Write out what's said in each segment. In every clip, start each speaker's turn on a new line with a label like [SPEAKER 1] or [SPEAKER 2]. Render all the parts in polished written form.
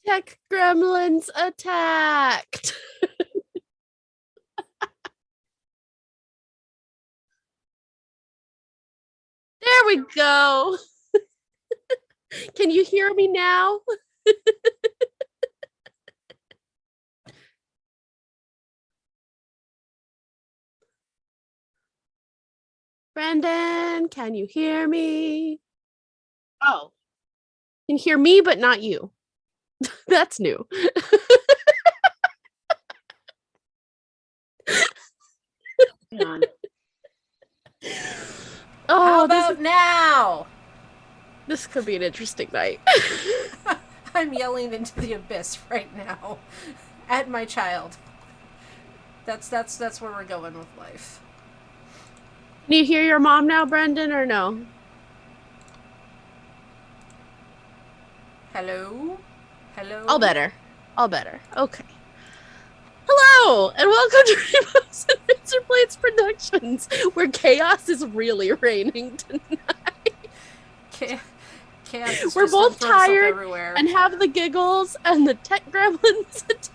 [SPEAKER 1] Tech gremlins attacked. There we go. Can you hear me now? Brendan, can you hear me? Oh, you can hear me, but not you. That's new.
[SPEAKER 2] Hang on.
[SPEAKER 1] Oh,
[SPEAKER 2] How about now?
[SPEAKER 1] This could be an interesting night.
[SPEAKER 2] I'm yelling into the abyss right now at my child. That's where we're going with life.
[SPEAKER 1] Can you hear your mom now, Brendan, or no?
[SPEAKER 2] Hello?
[SPEAKER 1] All better. Okay. Hello, and welcome to Rainbows and Razor Blades Productions, where chaos is really reigning tonight.
[SPEAKER 2] Chaos is
[SPEAKER 1] We're
[SPEAKER 2] just
[SPEAKER 1] both tired
[SPEAKER 2] everywhere.
[SPEAKER 1] and have the giggles and the tech gremlins attack.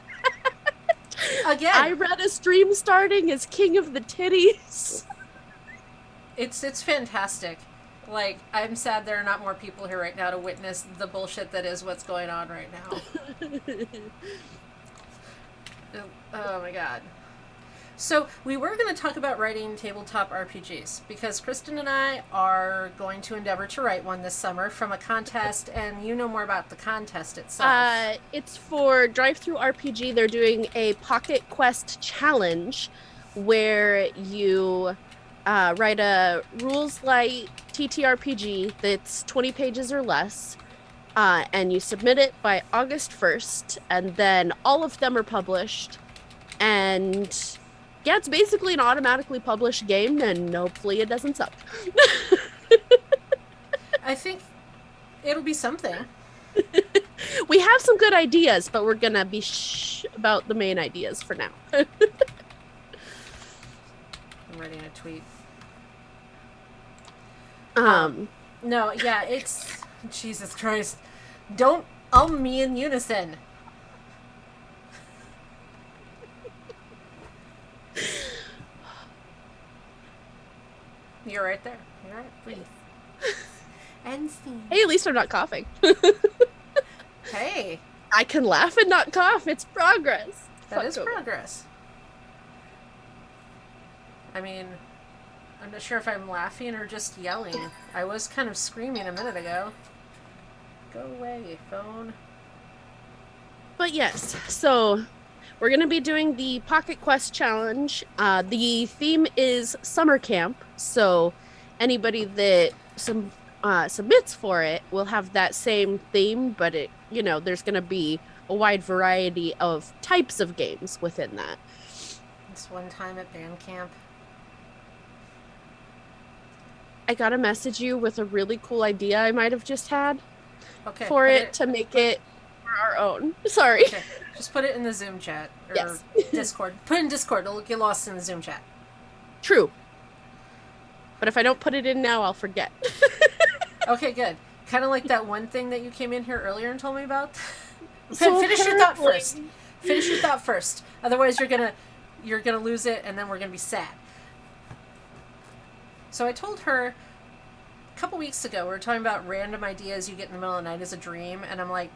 [SPEAKER 2] Again.
[SPEAKER 1] I read a stream starting as King of the Titties.
[SPEAKER 2] It's fantastic. Like, I'm sad there are not more people here right now to witness the bullshit that is what's going on right now. Oh my god. So, we were going to talk about writing tabletop RPGs, because Kristen and I are going to endeavor to write one this summer from a contest, and you know more about the contest itself.
[SPEAKER 1] It's for Drive-Thru RPG. They're doing a Pocket Quest challenge where you write a rules light TTRPG that's 20 pages or less, and you submit it by August 1st, and then all of them are published. And yeah, it's basically an automatically published game, and hopefully it doesn't suck.
[SPEAKER 2] I think it'll be something.
[SPEAKER 1] We have some good ideas, but we're gonna be about the main ideas for now.
[SPEAKER 2] I'm writing a tweet. No, yeah, it's Jesus Christ. Don't me in unison. You're right there. You're right. Please. And scene.
[SPEAKER 1] Hey, at least I'm not coughing.
[SPEAKER 2] Hey.
[SPEAKER 1] I can laugh and not cough. It's progress.
[SPEAKER 2] That is progress. I mean, I'm not sure if I'm laughing or just yelling. I was kind of screaming a minute ago. Go away, phone.
[SPEAKER 1] But yes, so we're going to be doing the Pocket Quest Challenge. The theme is summer camp, so anybody that submits for it will have that same theme, but there's going to be a wide variety of types of games within that.
[SPEAKER 2] This one time at band camp,
[SPEAKER 1] I got to message you with a really cool idea I might have just had to make it for our own. Sorry.
[SPEAKER 2] Okay. Just put it in the Zoom chat or
[SPEAKER 1] yes.
[SPEAKER 2] Discord. Put it in Discord. It'll get lost in the Zoom chat.
[SPEAKER 1] True. But if I don't put it in now, I'll forget.
[SPEAKER 2] Okay, good. Kind of like that one thing that you came in here earlier and told me about. Finish your thought first. Finish your thought first. Otherwise, you're gonna lose it, and then we're gonna be sad. So I told her a couple weeks ago, we were talking about random ideas you get in the middle of the night as a dream, and I'm like,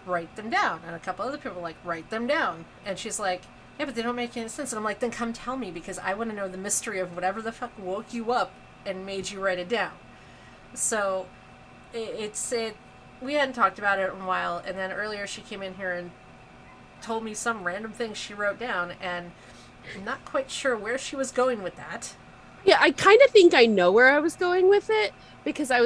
[SPEAKER 2] write them down. And a couple other people were like, write them down. And she's like, yeah, but they don't make any sense. And I'm like, then come tell me, because I want to know the mystery of whatever the fuck woke you up and made you write it down. So we hadn't talked about it in a while, and then earlier she came in here and told me some random thing she wrote down, and I'm not quite sure where she was going with that.
[SPEAKER 1] Yeah, I kind of think I know where I was going with it, because I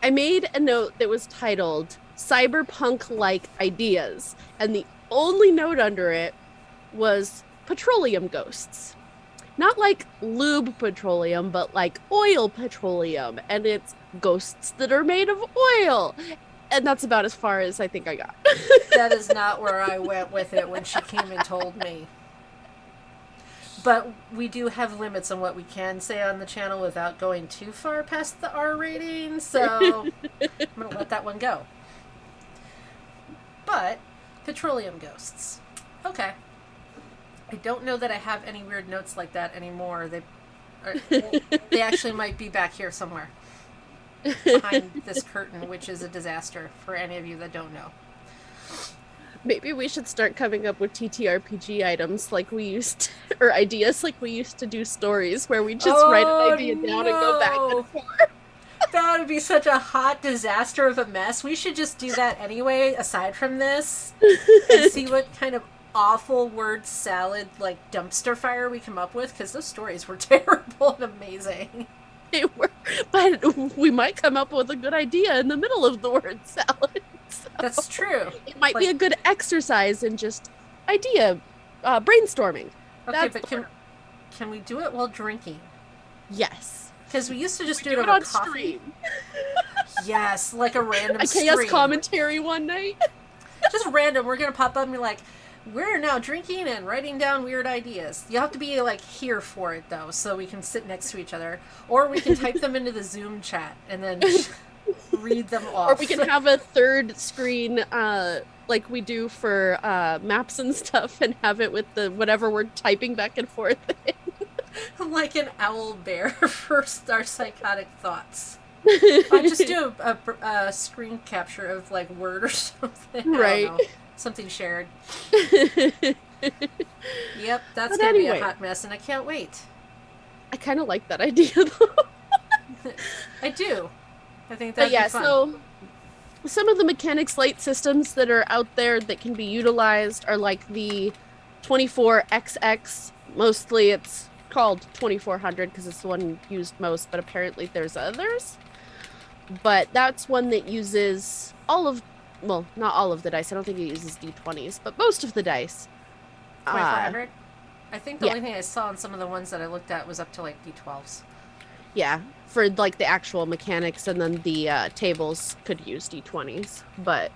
[SPEAKER 1] made a note that was titled cyberpunk-like ideas, and the only note under it was petroleum ghosts. Not like lube petroleum, but like oil petroleum, and it's ghosts that are made of oil. And that's about as far as I think I got.
[SPEAKER 2] That is not where I went with it when she came and told me. But we do have limits on what we can say on the channel without going too far past the R rating, so I'm going to let that one go. but petroleum ghosts. Okay. I don't know that I have any weird notes like that anymore. They actually might be back here somewhere behind this curtain, which is a disaster for any of you that don't know.
[SPEAKER 1] Maybe we should start coming up with TTRPG items like we used to, or ideas like we used to do stories where we just write an
[SPEAKER 2] Oh
[SPEAKER 1] idea down and go back and
[SPEAKER 2] no!
[SPEAKER 1] forth.
[SPEAKER 2] That would be such a hot disaster of a mess. We should just do that anyway, aside from this, and see what kind of awful word salad, like dumpster fire we come up with, because those stories were terrible and amazing.
[SPEAKER 1] But we might come up with a good idea in the middle of the word salad. So
[SPEAKER 2] That's true.
[SPEAKER 1] it might be
[SPEAKER 2] Like,
[SPEAKER 1] a good exercise in just idea brainstorming.
[SPEAKER 2] okay,
[SPEAKER 1] That's
[SPEAKER 2] but can we do it while drinking?
[SPEAKER 1] yes.
[SPEAKER 2] Because we used to just do
[SPEAKER 1] Do
[SPEAKER 2] it
[SPEAKER 1] it
[SPEAKER 2] over
[SPEAKER 1] on
[SPEAKER 2] coffee.
[SPEAKER 1] stream.
[SPEAKER 2] Yes, like a random
[SPEAKER 1] A chaos
[SPEAKER 2] stream.
[SPEAKER 1] commentary one night.
[SPEAKER 2] Just random. We're gonna pop up and be like, we're now drinking and writing down weird ideas. You have to be like here for it though, so we can sit next to each other, or we can type them into the Zoom chat and then read them off.
[SPEAKER 1] Or we can have a third screen like we do for maps and stuff and have it with the whatever we're typing back and forth.
[SPEAKER 2] like an owl bear for our psychotic thoughts. I just do a screen capture of like Word or something.
[SPEAKER 1] Right.
[SPEAKER 2] I don't know. Something shared. Yep, that's
[SPEAKER 1] But
[SPEAKER 2] gonna be
[SPEAKER 1] anyway.
[SPEAKER 2] a hot mess, and I can't wait.
[SPEAKER 1] I kind of like that idea though.
[SPEAKER 2] I do. I think
[SPEAKER 1] But
[SPEAKER 2] that'd
[SPEAKER 1] yeah,
[SPEAKER 2] be fun.
[SPEAKER 1] so some of the mechanics light systems that are out there that can be utilized are like the 24XX. Mostly it's called 2400 because it's the one used most, but apparently there's others. But that's one that uses well, not all of the dice. I don't think it uses d20s, but most of the dice.
[SPEAKER 2] 2400. I think the
[SPEAKER 1] yeah.
[SPEAKER 2] only thing I saw in some of the ones that I looked at was up to like D12s.
[SPEAKER 1] Yeah, for like the actual mechanics, and then the tables could use d20s. But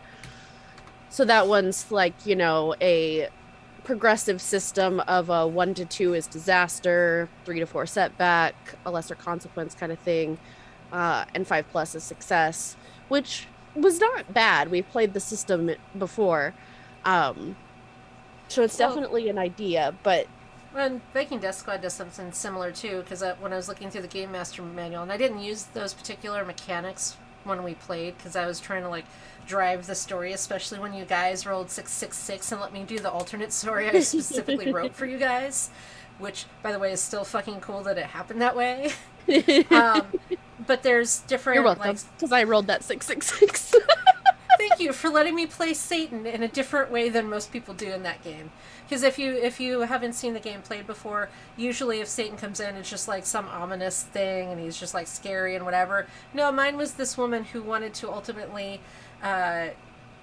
[SPEAKER 1] so that one's like, a progressive system of a 1 to 2 is disaster, 3 to 4 setback, a lesser consequence kind of thing, and 5+ is success, which was not bad. We've played the system before. So it's
[SPEAKER 2] Well,
[SPEAKER 1] definitely an idea, but
[SPEAKER 2] and Viking Death Squad does something similar too, because when I was looking through the Game Master manual, and I didn't use those particular mechanics when we played, because I was trying to like drive the story, especially when you guys rolled 666 and let me do the alternate story I specifically wrote for you guys, which, by the way, is still fucking cool that it happened that way. But there's different.
[SPEAKER 1] you're welcome,
[SPEAKER 2] like,
[SPEAKER 1] because I rolled that 666.
[SPEAKER 2] thank you for letting me play Satan in a different way than most people do in that game. Because if you haven't seen the game played before, usually if Satan comes in, it's just like some ominous thing, and he's just like scary and whatever. No, mine was this woman who wanted to ultimately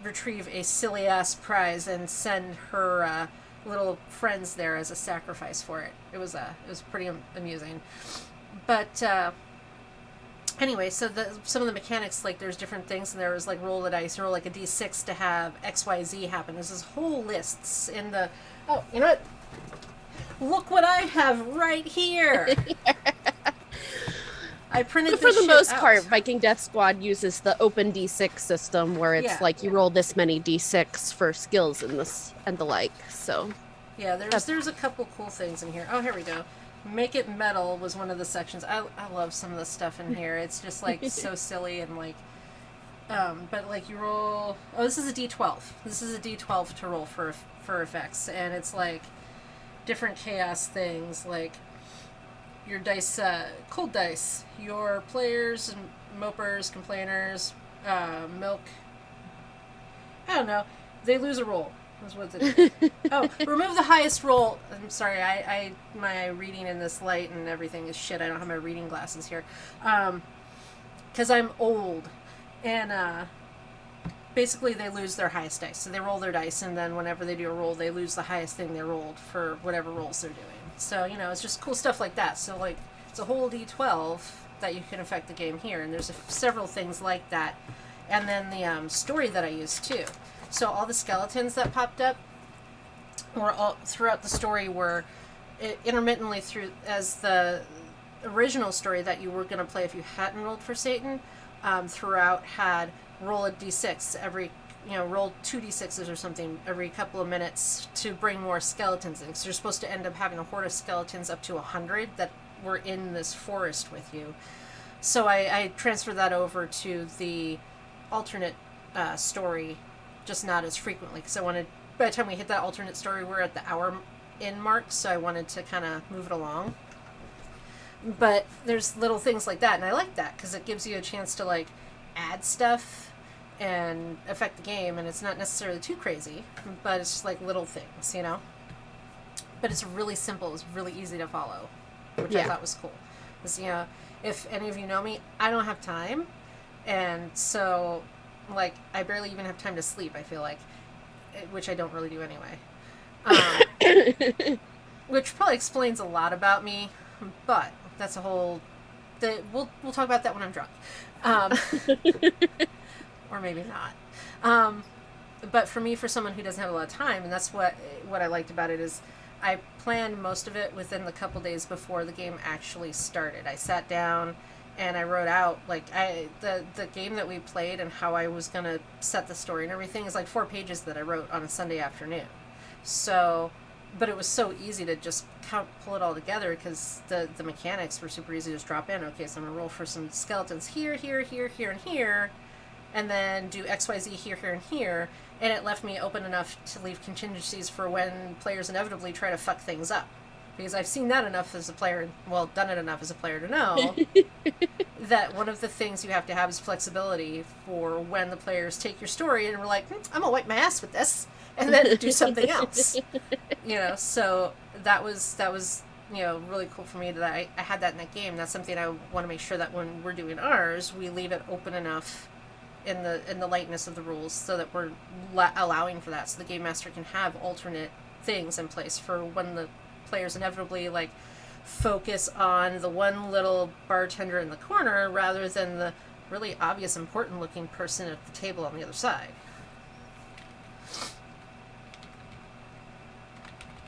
[SPEAKER 2] retrieve a silly ass prize and send her little friends there as a sacrifice for it. It was pretty amusing, but. Anyway, so some of the mechanics, like there's different things, and there was like roll the dice, roll like a d6 to have XYZ happen. There's this whole lists in the. Oh, you know what? Look what I have right here. I printed
[SPEAKER 1] But for
[SPEAKER 2] this
[SPEAKER 1] the
[SPEAKER 2] shit
[SPEAKER 1] most
[SPEAKER 2] out.
[SPEAKER 1] part, Viking Death Squad uses the open d6 system where it's
[SPEAKER 2] Yeah.
[SPEAKER 1] like you roll this many d6 for skills in this and the like. So
[SPEAKER 2] Yeah, there's a couple cool things in here. Oh, here we go. Make it metal was one of the sections. I love some of the stuff in here. It's just like so silly and like but like you roll. Oh, this is a D12. This is a D12 to roll for effects, and it's like different chaos things like your dice, cold dice. Your players and mopers, complainers, milk. I don't know. They lose a roll. That's what it is. Oh, remove the highest roll. I'm sorry, I my reading in this light and everything is shit. I don't have my reading glasses here. Because I'm old. And basically they lose their highest dice. So they roll their dice, and then whenever they do a roll, they lose the highest thing they rolled for whatever rolls they're doing. So, it's just cool stuff like that. So, like, it's a whole D12 that you can affect the game here. And there's several things like that. And then the story that I used, too. So all the skeletons that popped up were all throughout the story were intermittently through as the original story that you were going to play if you hadn't rolled for Satan. Throughout had roll a d6 every roll 2d6s or something every couple of minutes to bring more skeletons in. Because you're supposed to end up having a horde of skeletons up to 100 that were in this forest with you. So I transferred that over to the alternate story, just not as frequently, because I wanted, by the time we hit that alternate story, we're at the hour in mark, so I wanted to kind of move it along. But there's little things like that, and I like that because it gives you a chance to like add stuff and affect the game, and it's not necessarily too crazy, but it's just like little things, But it's really simple. It's really easy to follow, which I thought was cool. Because if any of you know me, I don't have time, and so like I barely even have time to sleep. I feel like, which I don't really do anyway. Which probably explains a lot about me, but that's a whole. We'll talk about that when I'm drunk, or maybe not. But for me, for someone who doesn't have a lot of time, and that's what I liked about it is, I planned most of it within the couple days before the game actually started. I sat down and I wrote out like the game that we played and how I was gonna set the story and everything is like 4 pages that I wrote on a Sunday afternoon. So, but it was so easy to just pull it all together because the mechanics were super easy to just drop in. Okay, so I'm gonna roll for some skeletons here, here, here, here, and here, and then do XYZ here, here, and here. And it left me open enough to leave contingencies for when players inevitably try to fuck things up. Because I've seen that enough as a player, well, done it enough as a player to know that one of the things you have to have is flexibility for when the players take your story and we're like, I'm going to wipe my ass with this, and then do something else. So that was really cool for me that I had that in that game. That's something I want to make sure that when we're doing ours, we leave it open enough in the lightness of the rules so that we're allowing for that, so the game master can have alternate things in place for when the players inevitably like focus on the one little bartender in the corner rather than the really obvious important looking person at the table on the other side.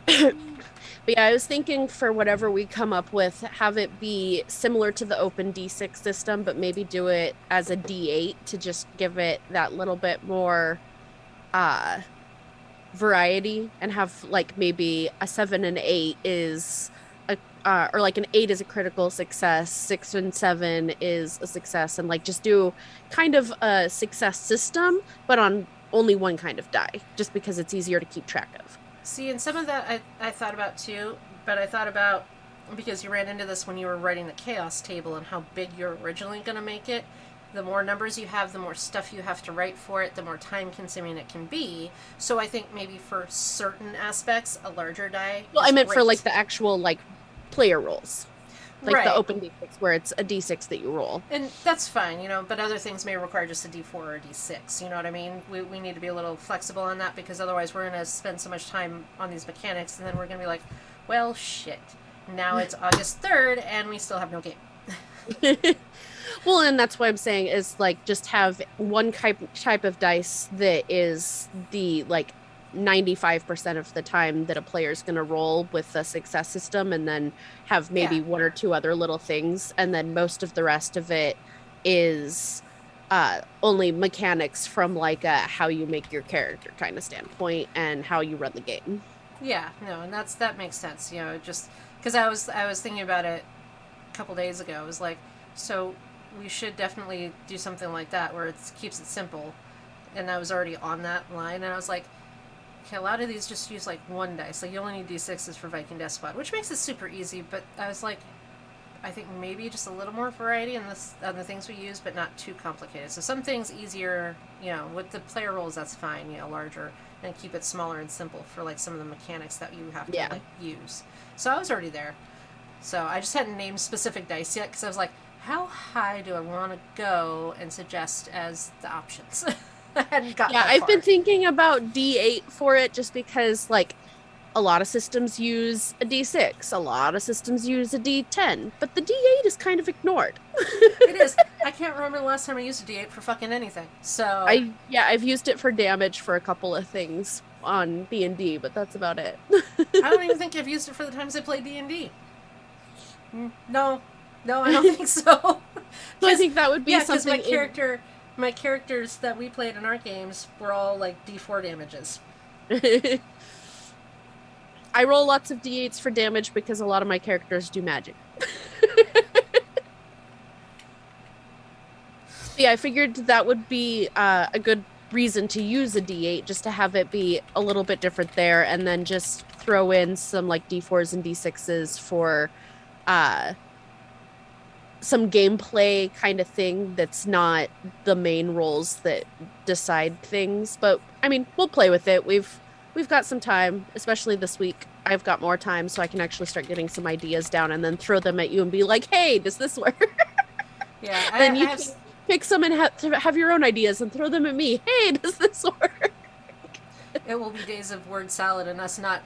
[SPEAKER 1] But yeah, I was thinking for whatever we come up with, have it be similar to the open D6 system, but maybe do it as a D8 to just give it that little bit more variety, and have like maybe a 7 and 8 is or like an 8 is a critical success, 6 and 7 is a success, and like just do kind of a success system, but on only one kind of die, just because it's easier to keep track of.
[SPEAKER 2] See, and some of that I thought about too, but I thought about, because you ran into this when you were writing the chaos table and how big you're originally going to make it. The more numbers you have, the more stuff you have to write for it, the more time consuming it can be. So I think maybe for certain aspects, a larger die.
[SPEAKER 1] Well, I meant great for like the actual like player rolls. Like
[SPEAKER 2] right.
[SPEAKER 1] The open D6 where it's a D6 that you roll.
[SPEAKER 2] And that's fine, but other things may require just a D4 or a D6, you know what I mean? We need to be a little flexible on that, because otherwise we're going to spend so much time on these mechanics and then we're going to be like, well, shit. Now it's August 3rd and we still have no game.
[SPEAKER 1] Well, and that's what I'm saying is like just have one type of dice that is the like 95% of the time that a player is going to roll with a success system, and then have maybe one or two other little things, and then most of the rest of it is only mechanics from like a how you make your character kind of standpoint and how you run the game.
[SPEAKER 2] Yeah, no, and that makes sense. Just because I was thinking about it a couple days ago. I was like, so we should definitely do something like that where it keeps it simple, and I was already on that line, and I was like, okay, a lot of these just use like one dice. Like you only need D6s for Viking Despot, which makes it super easy. But I was like, I think maybe just a little more variety in on the things we use, but not too complicated. So some things easier, with the player rolls, that's fine, larger, and keep it smaller and simple for like some of the mechanics that you have to like use. So I was already there. So I just hadn't named specific dice yet because I was like, how high do I want to go and suggest as the options? I hadn't gotten that
[SPEAKER 1] I've
[SPEAKER 2] far.
[SPEAKER 1] been thinking about D8 for it just because like a lot of systems use a D6, a lot of systems use a D10, but the D8 is kind of ignored.
[SPEAKER 2] It is. I can't remember the last time I used a D8 for fucking anything. So
[SPEAKER 1] I've used it for damage for a couple of things on D&D, but that's about it.
[SPEAKER 2] I don't even think I've used it for the times I played D&D. No, I don't think so.
[SPEAKER 1] So I think that would be something.
[SPEAKER 2] Because my character my characters that we played in our games were all like D4 damages.
[SPEAKER 1] I roll lots of d8s for damage because a lot of my characters do magic. Yeah, I figured that would be a good reason to use a d8 just to have it be a little bit different there, and then just throw in some like d4s and d6s for uh some gameplay kind of thing that's not the main roles that decide things. But I mean, we'll play with it. We've got some time, especially this week. I've got more time so I can actually start getting some ideas down and then throw them at you and be like, "Hey, does this work?"
[SPEAKER 2] Yeah,
[SPEAKER 1] Then
[SPEAKER 2] I
[SPEAKER 1] you
[SPEAKER 2] have.
[SPEAKER 1] can pick some and have your own ideas and throw them at me. "Hey, does this work?"
[SPEAKER 2] It will be days of word salad and us not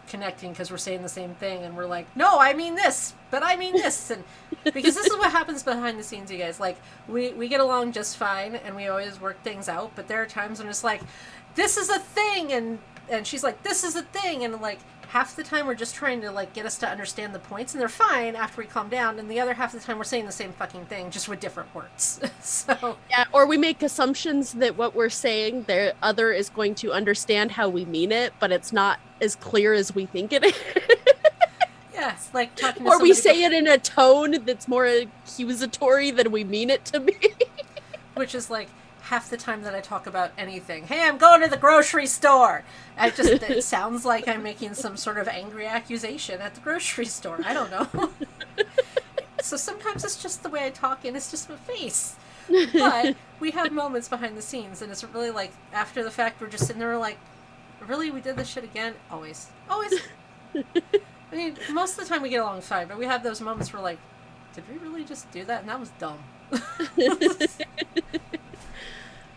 [SPEAKER 2] connecting because we're saying the same thing and we're like, no, I mean this, but I mean this, and because this is what happens behind the scenes, you guys. Like we get along just fine and we always work things out, but there are times when it's like, this is a thing, and she's like, this is a thing, and like half the time we're just trying to like get us to understand the points, and they're fine after we calm down, and the other half of the time we're saying the same fucking thing just with different words. So
[SPEAKER 1] Yeah, or we make assumptions that what we're saying, the other is going to understand how we mean it, but it's not as clear as we think it is.
[SPEAKER 2] yeah, like talking to
[SPEAKER 1] Or we
[SPEAKER 2] somebody
[SPEAKER 1] say it in a tone that's more accusatory than we mean it to be.
[SPEAKER 2] which is like half the time that I talk about anything. Hey, I'm going to the grocery store. It sounds like I'm making some sort of angry accusation at the grocery store. I don't know. So sometimes it's just the way I talk and it's just my face. But we have moments behind the scenes, and it's really like after the fact, we're just sitting there like, really, we did this shit again? Always. Always. I mean, most of the time we get along fine, but we have those moments where like, did we really just do that? And that was dumb.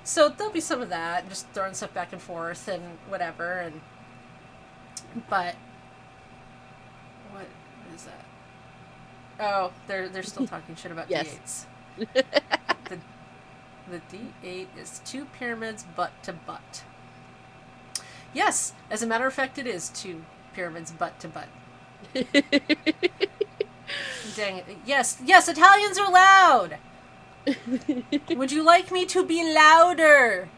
[SPEAKER 2] So there'll be some of that, just throwing stuff back and forth and whatever, and but what is that? Oh, they're still talking shit about
[SPEAKER 1] Yes.
[SPEAKER 2] D8s. The the D8 is two pyramids butt to butt. Yes, as a matter of fact, it is two pyramids butt to butt. Dang it! Yes, yes, Italians are loud. Would you like me to be louder?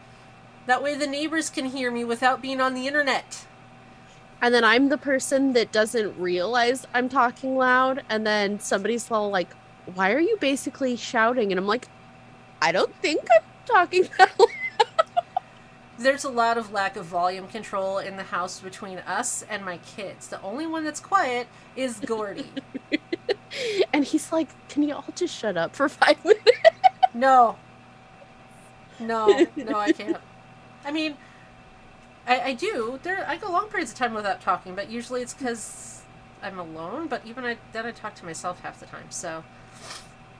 [SPEAKER 2] That way the neighbors can hear me without being on the internet.
[SPEAKER 1] And then I'm the person that doesn't realize I'm talking loud. And then somebody's all like, "Why are you basically shouting?" And I'm like, "I don't think I'm talking that loud."
[SPEAKER 2] There's a lot of lack of volume control in the house between us and my kids. The only one that's quiet is Gordy.
[SPEAKER 1] And he's like, "Can you all just shut up for 5 minutes?"
[SPEAKER 2] No. No, I can't. I mean, I do. I go long periods of time without talking, but usually it's because I'm alone. But even then I talk to myself half the time. So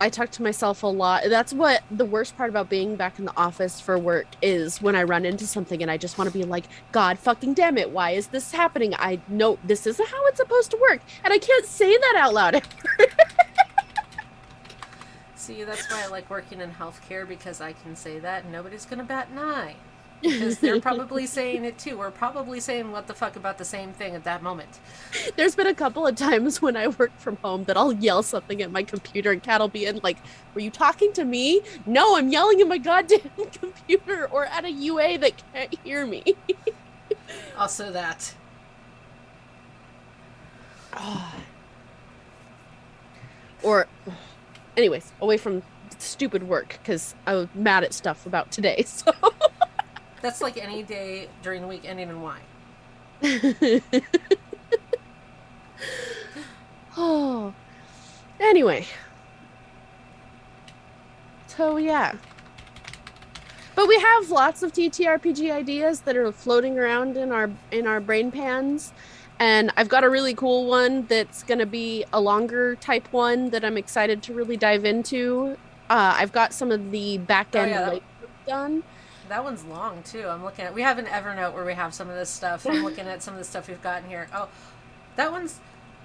[SPEAKER 1] I talk to myself a lot. That's what the worst part about being back in the office for work is, when I run into something and I just want to be like, "God fucking damn it, why is this happening? I know this isn't how it's supposed to work." And I can't say that out loud.
[SPEAKER 2] see, that's why I like working in healthcare, because I can say that and nobody's gonna bat an eye. Because they're probably saying it too. We're probably saying what the fuck about the same thing at that moment.
[SPEAKER 1] There's been a couple of times when I work from home that I'll yell something at my computer and Kat will be in like, "Were you talking to me?" "No, I'm yelling at my goddamn computer or at a UA that can't hear me."
[SPEAKER 2] Also that.
[SPEAKER 1] Or anyways, away from stupid work because I was mad at stuff about today. So
[SPEAKER 2] That's like any day during the week ending in Y.
[SPEAKER 1] oh, anyway, so yeah, but we have lots of TTRPG ideas that are floating around in our brain pans. And I've got a really cool one that's going to be a longer type one that I'm excited to really dive into. I've got some of the back
[SPEAKER 2] Oh
[SPEAKER 1] end
[SPEAKER 2] yeah,
[SPEAKER 1] labor done.
[SPEAKER 2] that one's long too. I'm looking at. We have an Evernote where we have some of this stuff. I'm looking at some of the stuff we've got in here. Oh, that one's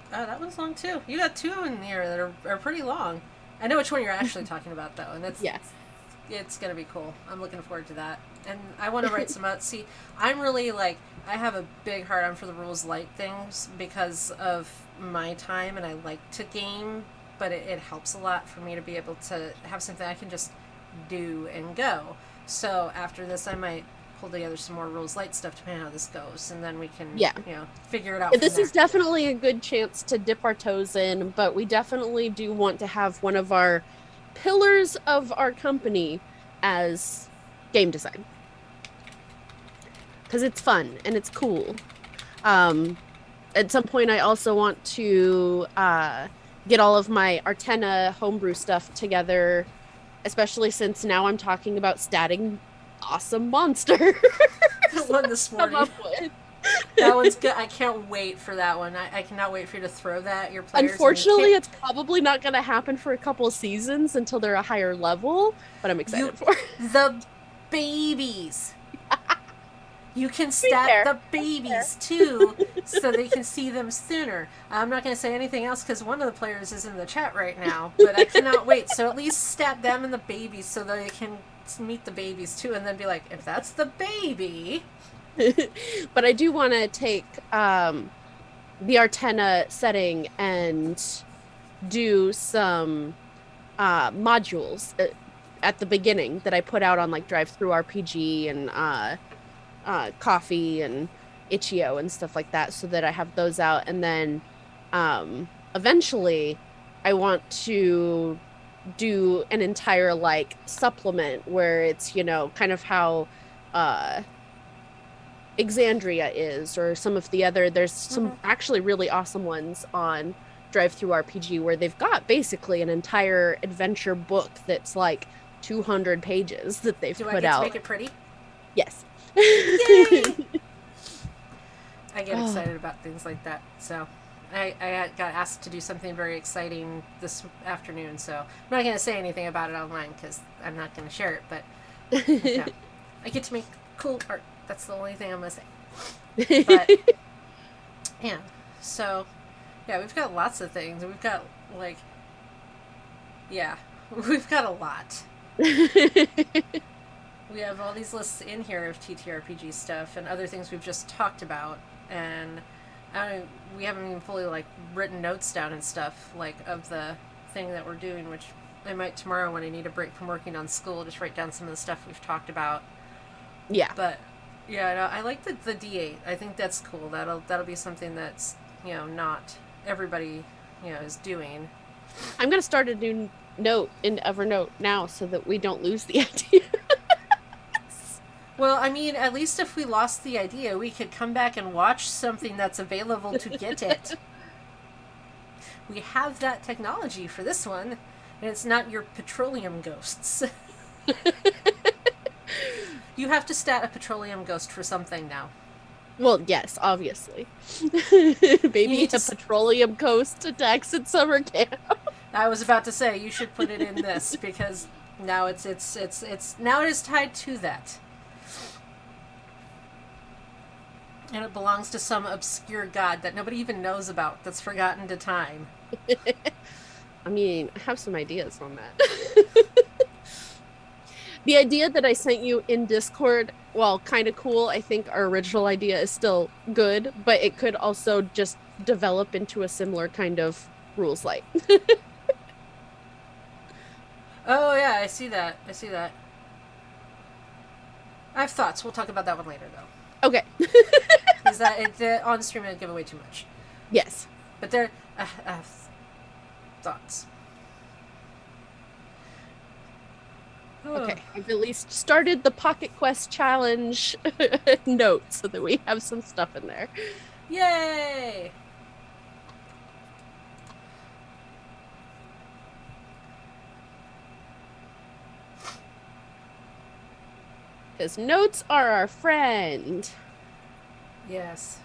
[SPEAKER 2] that one's long too. You got two in here that are pretty long. I know which one you're actually talking about though, and
[SPEAKER 1] Yes.
[SPEAKER 2] it's gonna be cool. I'm looking forward to that, and I want to write some out. See, I'm really like, I have a big heart on for the rules light things because of my time, and I like to game, but it helps a lot for me to be able to have something I can just do and go. So after this, I might pull together some more rules light stuff depending on how this goes, and then we can,
[SPEAKER 1] Yeah.
[SPEAKER 2] figure it out from
[SPEAKER 1] This
[SPEAKER 2] there.
[SPEAKER 1] is definitely a good chance to dip our toes in, but we definitely do want to have one of our pillars of our company as game design because it's fun and it's cool. Um, at some point, I also want to get all of my Artena homebrew stuff together, especially since now I'm talking about statting awesome monsters
[SPEAKER 2] One this
[SPEAKER 1] come
[SPEAKER 2] morning.
[SPEAKER 1] up with.
[SPEAKER 2] That one's good. I can't wait for that one. I cannot wait for you to throw that at your players. And you
[SPEAKER 1] Unfortunately,
[SPEAKER 2] can't.
[SPEAKER 1] it's probably not going to happen for a couple of seasons until they're a higher level, but I'm
[SPEAKER 2] You.
[SPEAKER 1] excited for it.
[SPEAKER 2] The babies. You can
[SPEAKER 1] Be
[SPEAKER 2] stat
[SPEAKER 1] fair.
[SPEAKER 2] the babies too, so they can see them sooner. I'm not going to say anything else because one of the players is in the chat right now, but I cannot wait. So at least stat them and the babies so that they can meet the babies too, and then be like, if that's the baby.
[SPEAKER 1] But I do want to take the Artena setting and do some modules at the beginning that I put out on like Drive Through RPG and Coffee and Itch.io and stuff like that, so that I have those out. And then eventually, I want to do an entire like supplement where it's, kind of how uh Exandria is, or some of the other, there's some
[SPEAKER 2] Mm-hmm.
[SPEAKER 1] actually really awesome ones on Drive Through RPG where they've got basically an entire adventure book that's like 200 pages that they've
[SPEAKER 2] Do I
[SPEAKER 1] put
[SPEAKER 2] get to
[SPEAKER 1] out.
[SPEAKER 2] make it pretty?
[SPEAKER 1] Yes.
[SPEAKER 2] Yay! I get
[SPEAKER 1] Oh,
[SPEAKER 2] excited about things like that. So I got asked to do something very exciting this afternoon. So I'm not going to say anything about it online because I'm not going to share it. But yeah, I get to make cool art. That's the only thing I'm going to say. But yeah, so yeah, we've got lots of things. We've got like, yeah, we've got a lot. We have all these lists in here of TTRPG stuff and other things we've just talked about, and we haven't even fully like written notes down and stuff like of the thing that we're doing, which I might tomorrow when I need a break from working on school, just write down some of the stuff we've talked about.
[SPEAKER 1] yeah.
[SPEAKER 2] But yeah, no, I like the D8. I think that's cool. That'll be something that's not everybody is doing.
[SPEAKER 1] I'm going to start a new note in Evernote now so that we don't lose the idea.
[SPEAKER 2] Well, I mean, at least if we lost the idea, we could come back and watch something that's available to get it. We have that technology for this one, and it's not your petroleum ghosts. You have to stat a petroleum ghost for something now.
[SPEAKER 1] Well, yes, obviously.
[SPEAKER 2] You
[SPEAKER 1] Maybe
[SPEAKER 2] need to.
[SPEAKER 1] a petroleum coast attacks at summer camp.
[SPEAKER 2] I was about to say you should put it in this because now it's now it is tied to that. And it belongs to some obscure god that nobody even knows about, that's forgotten to time.
[SPEAKER 1] I mean, I have some ideas on that. The idea that I sent you in Discord, while kind of cool, I think our original idea is still good, but it could also just develop into a similar kind of rules light.
[SPEAKER 2] Oh yeah, I see that. I see that. I have thoughts. We'll talk about that one later, though.
[SPEAKER 1] Okay.
[SPEAKER 2] Is that on stream? I'd give away too much.
[SPEAKER 1] Yes.
[SPEAKER 2] But there, I have thoughts.
[SPEAKER 1] Okay. I've at least started the Pocket Quest challenge note so that we have some stuff in there.
[SPEAKER 2] Yay!
[SPEAKER 1] Because notes are our friend.
[SPEAKER 2] Yes.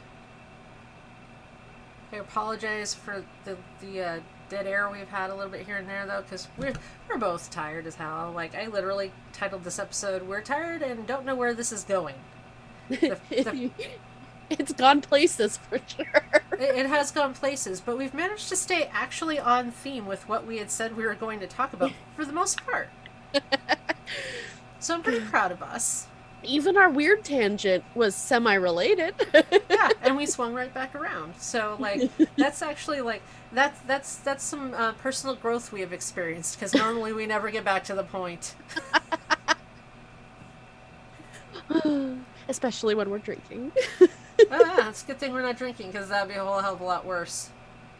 [SPEAKER 2] I apologize for the dead air we've had a little bit here and there, though, because we're both tired as hell. Like, I literally titled this episode, "We're tired and don't know where this is going."
[SPEAKER 1] It's gone places for sure.
[SPEAKER 2] It has gone places, but we've managed to stay actually on theme with what we had said we were going to talk about for the most part. So I'm pretty proud of us.
[SPEAKER 1] Even our weird tangent was semi-related.
[SPEAKER 2] Yeah, and we swung right back around. So like that's actually like that's some personal growth we have experienced because normally we never get back to the point.
[SPEAKER 1] Especially when we're drinking.
[SPEAKER 2] Oh yeah, it's a good thing we're not drinking because that'd be a whole hell of a lot worse.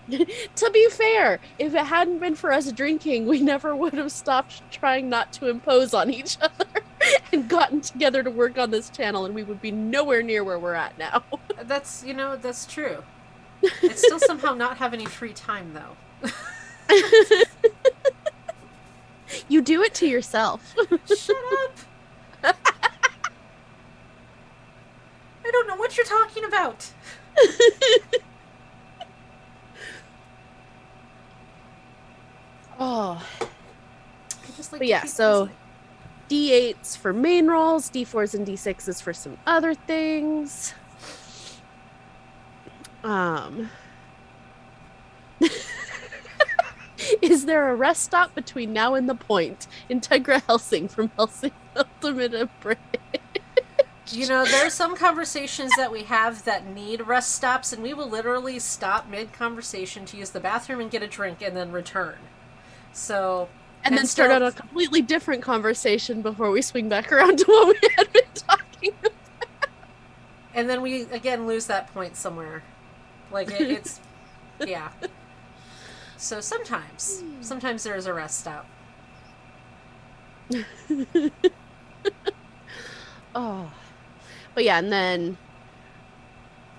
[SPEAKER 1] To be fair, if it hadn't been for us drinking, we never would have stopped trying not to impose on each other and gotten together to work on this channel, and we would be nowhere near where we're at now.
[SPEAKER 2] That's that's true. It's still somehow not have any free time though.
[SPEAKER 1] You do it to yourself.
[SPEAKER 2] Shut up! I don't know what you're talking about.
[SPEAKER 1] Oh,
[SPEAKER 2] I just like
[SPEAKER 1] but
[SPEAKER 2] to
[SPEAKER 1] yeah,
[SPEAKER 2] keep
[SPEAKER 1] so
[SPEAKER 2] busy.
[SPEAKER 1] D8s for main rolls, D4s and D6s for some other things. Um, is there a rest stop between now and the point? Integra Helsing from Helsing Ultimate Bridge.
[SPEAKER 2] You know, there are some conversations that we have that need rest stops, and we will literally stop mid conversation to use the bathroom and get a drink and then return. So,
[SPEAKER 1] And then start
[SPEAKER 2] still,
[SPEAKER 1] out a completely different conversation before we swing back around to what we had been talking about.
[SPEAKER 2] and then we again lose that point somewhere. Like it's, yeah. So sometimes there is a rest stop.
[SPEAKER 1] Oh, but yeah, and then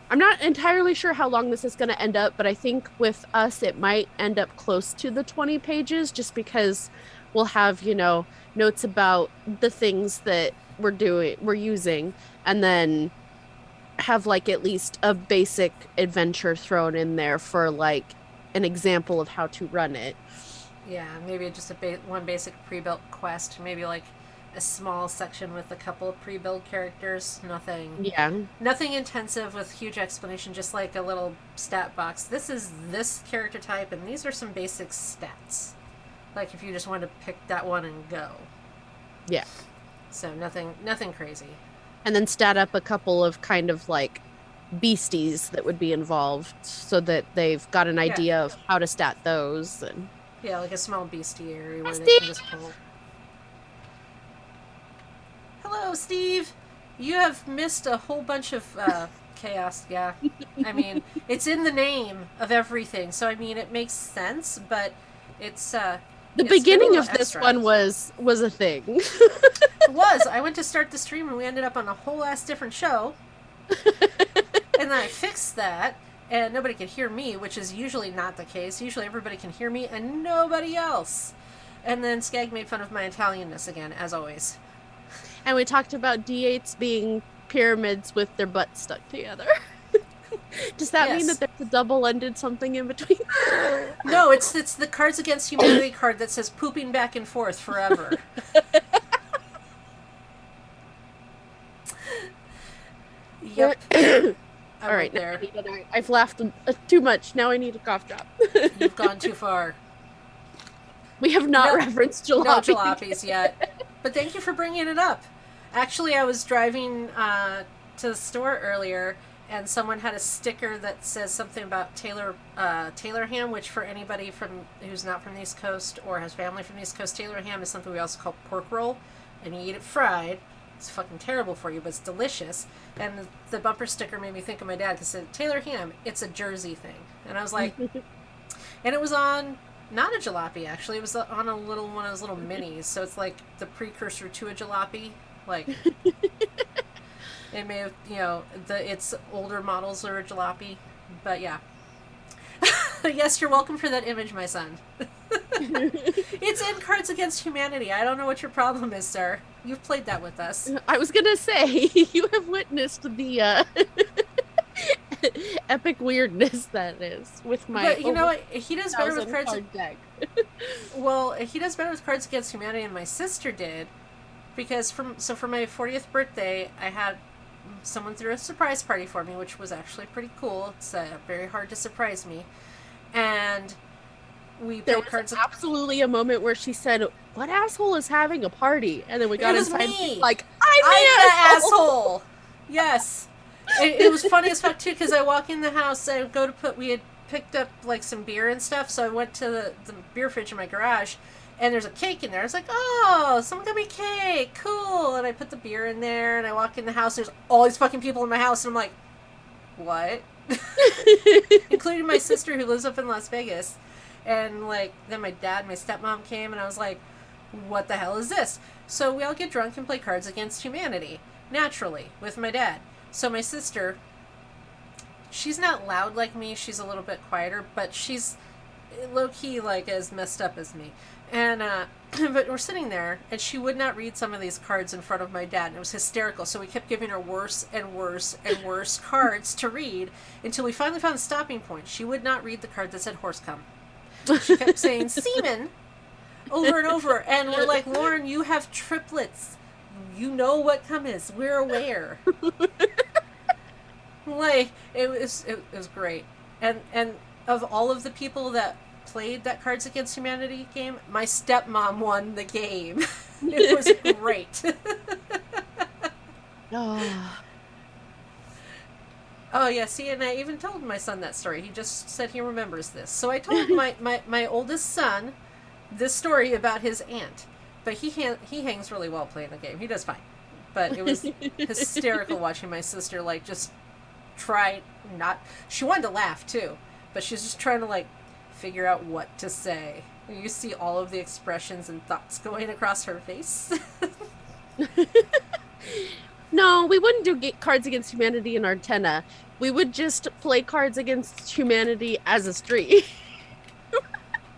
[SPEAKER 1] I'm not entirely sure how long this is going to end up, but I think with us, it might end up close to the 20 pages just because we'll have, notes about the things that we're using, and then have like at least a basic adventure thrown in there for like an example of how to run it.
[SPEAKER 2] Yeah, maybe just one basic pre-built quest, maybe like a small section with a couple of pre-built characters.
[SPEAKER 1] Yeah.
[SPEAKER 2] Nothing intensive with huge explanation, just like a little stat box. This is this character type, and these are some basic stats. Like if you just wanted to pick that one and go.
[SPEAKER 1] Yeah.
[SPEAKER 2] So nothing crazy.
[SPEAKER 1] And then stat up a couple of kind of like beasties that would be involved so that they've got an
[SPEAKER 2] Yeah,
[SPEAKER 1] idea of how to stat those. And
[SPEAKER 2] yeah, like a small bestiary
[SPEAKER 1] hi,
[SPEAKER 2] where they can
[SPEAKER 1] Steve.
[SPEAKER 2] just pull. Hello, Steve. You have missed a whole bunch of chaos. Yeah, I mean it's in the name of everything, so I mean it makes sense, but it's
[SPEAKER 1] The
[SPEAKER 2] it's been a
[SPEAKER 1] beginning
[SPEAKER 2] little
[SPEAKER 1] of this
[SPEAKER 2] extra.
[SPEAKER 1] one was a thing.
[SPEAKER 2] It was. I went to start the stream and we ended up on a whole ass different show. And then I fixed that and nobody could hear me, which is usually not the case. Usually everybody can hear me and nobody else. And then Skag made fun of my Italianness again, as always.
[SPEAKER 1] And we talked about D8s being pyramids with their butts stuck together. Does that mean
[SPEAKER 2] Yes.
[SPEAKER 1] that there's a double-ended something in between?
[SPEAKER 2] No, it's the Cards Against Humanity card that says pooping back and forth forever. Yep.
[SPEAKER 1] All right,
[SPEAKER 2] there.
[SPEAKER 1] I've laughed too much. Now I need a cough drop.
[SPEAKER 2] You've gone too far.
[SPEAKER 1] We have not
[SPEAKER 2] No-
[SPEAKER 1] referenced jalopy.
[SPEAKER 2] No jalopies yet. But thank you for bringing it up. Actually, I was driving to the store earlier, and someone had a sticker that says something about Taylor ham, which for anybody who's not from the East Coast or has family from the East Coast, Taylor ham is something we also call pork roll, and you eat it fried. It's fucking terrible for you, but it's delicious. And the bumper sticker made me think of my dad because it said, Taylor ham, it's a Jersey thing. And I was like, and it was on, not a jalopy actually, it was on one of those little minis. So it's like the precursor to a jalopy. Like, it may have, its older models are a jalopy. But yeah. Yes, you're welcome for that image, my son. It's in Cards Against Humanity. I don't know what your problem is, sir. You've played that with us.
[SPEAKER 1] I was gonna say you have witnessed the epic weirdness that is with my.
[SPEAKER 2] But you know what? He does better with cards.
[SPEAKER 1] Card deck.
[SPEAKER 2] Well, he does better with Cards Against Humanity than my sister did, because for my 40th birthday, I had someone threw a surprise party for me, which was actually pretty cool. It's very hard to surprise me, and we
[SPEAKER 1] There
[SPEAKER 2] played
[SPEAKER 1] was
[SPEAKER 2] cards.
[SPEAKER 1] absolutely a moment where she said, "What asshole is having a party?" And then we got
[SPEAKER 2] It was
[SPEAKER 1] inside.
[SPEAKER 2] me.
[SPEAKER 1] Like, I
[SPEAKER 2] I'm the
[SPEAKER 1] asshole.
[SPEAKER 2] asshole. Yes. It was funny as fuck too because I walk in the house. I go to put. We had picked up like some beer and stuff, so I went to the beer fridge in my garage, and there's a cake in there. I was like, oh, someone got me cake, cool. And I put the beer in there, and I walk in the house. There's all these fucking people in my house, and I'm like, what? Including my sister who lives up in Las Vegas. And like then my dad and my stepmom came, and I was like, what the hell is this? So we all get drunk and play Cards Against Humanity, naturally, with my dad. So my sister, she's not loud like me, she's a little bit quieter, but she's low-key like as messed up as me. And but we're sitting there, and she would not read some of these cards in front of my dad, and it was hysterical. So we kept giving her worse and worse and worse cards to read until we finally found a stopping point. She would not read the card that said horse cum. She kept saying semen over and over, and we're like, Lauren, you have triplets. You know what cum is. We're aware. Like it was great. And of all of the people that played that Cards Against Humanity game, my stepmom won the game. It was great.
[SPEAKER 1] Oh.
[SPEAKER 2] Oh yeah, see, and I even told my son that story. He just said he remembers this. So I told my oldest son this story about his aunt. But he hangs really well playing the game. He does fine. But it was hysterical watching my sister like just try not. She wanted to laugh too, but she's just trying to like figure out what to say. You see all of the expressions and thoughts going across her face.
[SPEAKER 1] No, we wouldn't do Cards Against Humanity in Artena. We would just play Cards Against Humanity as a stream.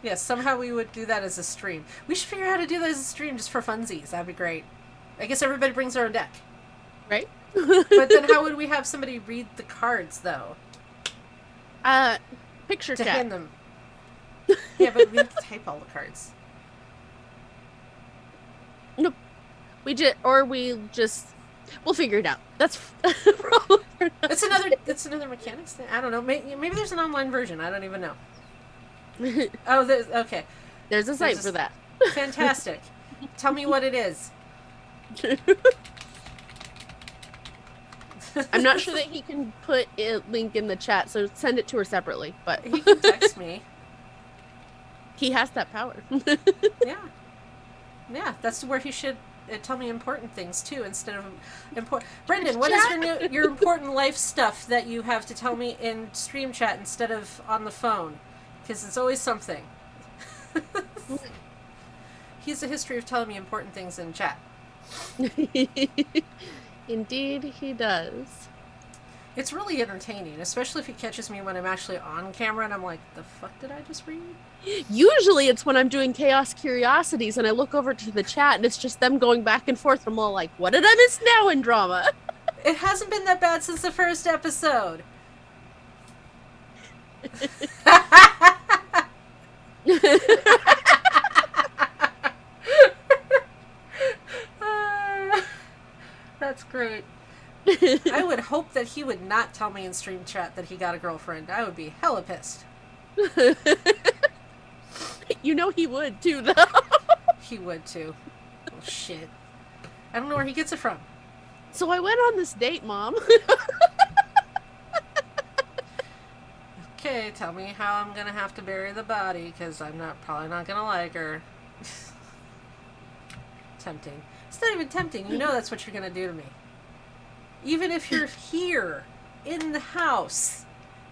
[SPEAKER 2] Yes, somehow we would do that as a stream. We should figure out how to do that as a stream just for funsies. That'd be great. I guess everybody brings their own deck.
[SPEAKER 1] Right?
[SPEAKER 2] But then how would we have somebody read the cards, though?
[SPEAKER 1] Picture
[SPEAKER 2] to
[SPEAKER 1] chat.
[SPEAKER 2] hand them. Yeah, but we have to type all the cards.
[SPEAKER 1] Nope. We'll figure it out. That's
[SPEAKER 2] It's another mechanics thing. I don't know. Maybe there's an online version. I don't even know. Oh, okay.
[SPEAKER 1] There's a site for that.
[SPEAKER 2] Fantastic. Tell me what it is.
[SPEAKER 1] I'm not sure that he can put a link in the chat, so send it to her separately. But
[SPEAKER 2] He can text me.
[SPEAKER 1] He has that power.
[SPEAKER 2] Yeah. That's where he should tell me important things too, instead of important. Brendan, what is your important life stuff that you have to tell me in stream chat instead of on the phone? Because it's always something. He has a history of telling me important things in chat.
[SPEAKER 1] Indeed, he does.
[SPEAKER 2] It's really entertaining, especially if he catches me when I'm actually on camera and I'm like, the fuck did I just read?
[SPEAKER 1] Usually it's when I'm doing Chaos Curiosities and I look over to the chat and it's just them going back and forth. I'm all like, what did I miss now in drama?
[SPEAKER 2] It hasn't been that bad since the first episode. That's great. I would hope that he would not tell me in stream chat that he got a girlfriend. I would be hella pissed.
[SPEAKER 1] You know he would too, though.
[SPEAKER 2] He would too. Oh, shit. I don't know where he gets it from.
[SPEAKER 1] So I went on this date, Mom.
[SPEAKER 2] Okay, tell me how I'm gonna have to bury the body, because I'm probably not gonna like her. Tempting. It's not even tempting. You know that's what you're gonna do to me. Even if you're here, in the house,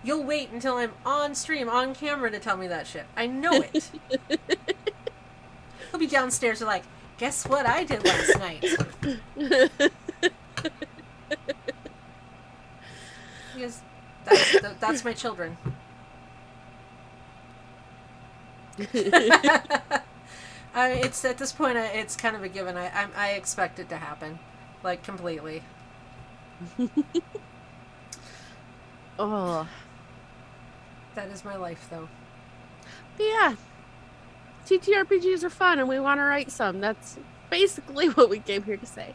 [SPEAKER 2] you'll wait until I'm on stream, on camera to tell me that shit. I know it. He'll be downstairs and like, guess what I did last night? Because that's my children. It's at this point, it's kind of a given. I expect it to happen, like completely.
[SPEAKER 1] Oh,
[SPEAKER 2] that is my life, though.
[SPEAKER 1] But yeah, TTRPGs are fun, and we want to write some. That's basically what we came here to say.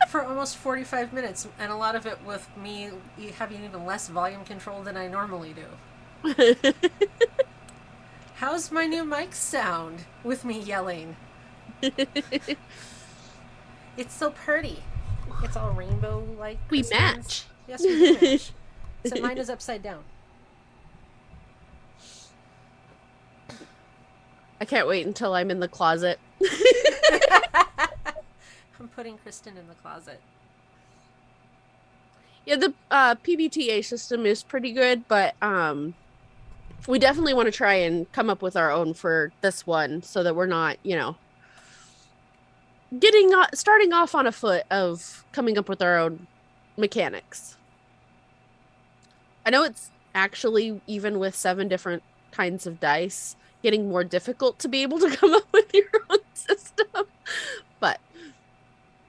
[SPEAKER 2] For almost 45 minutes, and a lot of it with me having even less volume control than I normally do. How's my new mic sound with me yelling? It's so pretty. It's all rainbow like
[SPEAKER 1] We
[SPEAKER 2] Kristen's.
[SPEAKER 1] match.
[SPEAKER 2] Yes, we do match. Except mine is upside down.
[SPEAKER 1] I can't wait until I'm in the closet.
[SPEAKER 2] I'm putting Kristen in the closet.
[SPEAKER 1] Yeah, the PBTA system is pretty good, but we definitely want to try and come up with our own for this one so that we're not, starting off on a foot of coming up with our own mechanics. I know it's actually, even with 7 different kinds of dice, getting more difficult to be able to come up with your own system. But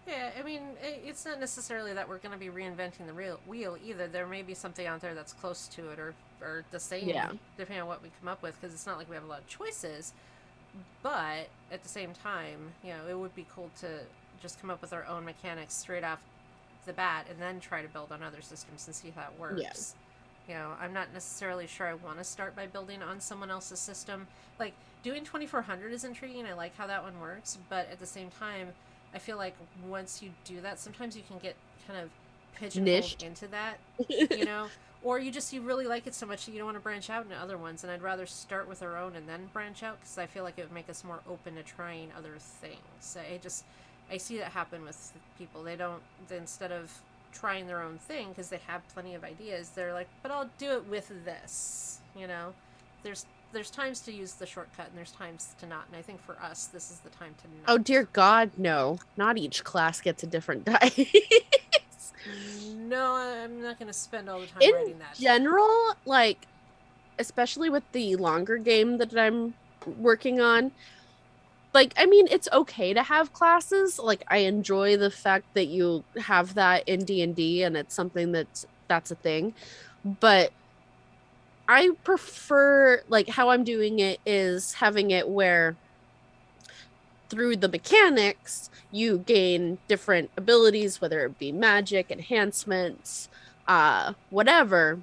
[SPEAKER 2] Yeah, I mean, it's not necessarily that we're going to be reinventing the real wheel either. There may be something out there that's close to it or the same,
[SPEAKER 1] yeah,
[SPEAKER 2] depending on what we come up with, because it's not like we have a lot of choices. But at the same time, it would be cool to just come up with our own mechanics straight off the bat and then try to build on other systems and see how it
[SPEAKER 1] yeah.
[SPEAKER 2] works. I'm not necessarily sure I want to start by building on someone else's system. Like, doing 2400 is intriguing. I like how that one works, but at the same time, I feel like once you do that, sometimes you can get kind of pigeonholed
[SPEAKER 1] Nished.
[SPEAKER 2] into that, you know, or you really like it so much that you don't want to branch out into other ones. And I'd rather start with our own and then branch out because I feel like it would make us more open to trying other things. I see that happen with people. Instead of trying their own thing because they have plenty of ideas, they're like, but I'll do it with this. There's times to use the shortcut and there's times to not. And I think for us, this is the time to
[SPEAKER 1] Oh
[SPEAKER 2] not.
[SPEAKER 1] dear God, no! Not each class gets a different dice.
[SPEAKER 2] No, I'm not going to spend all the time
[SPEAKER 1] In
[SPEAKER 2] writing that.
[SPEAKER 1] general, like especially with the longer game that I'm working on, like I mean it's okay to have classes. Like I enjoy the fact that you have that in D&D and it's something that's a thing. But I prefer like how I'm doing it is having it where through the mechanics you gain different abilities, whether it be magic, enhancements, whatever,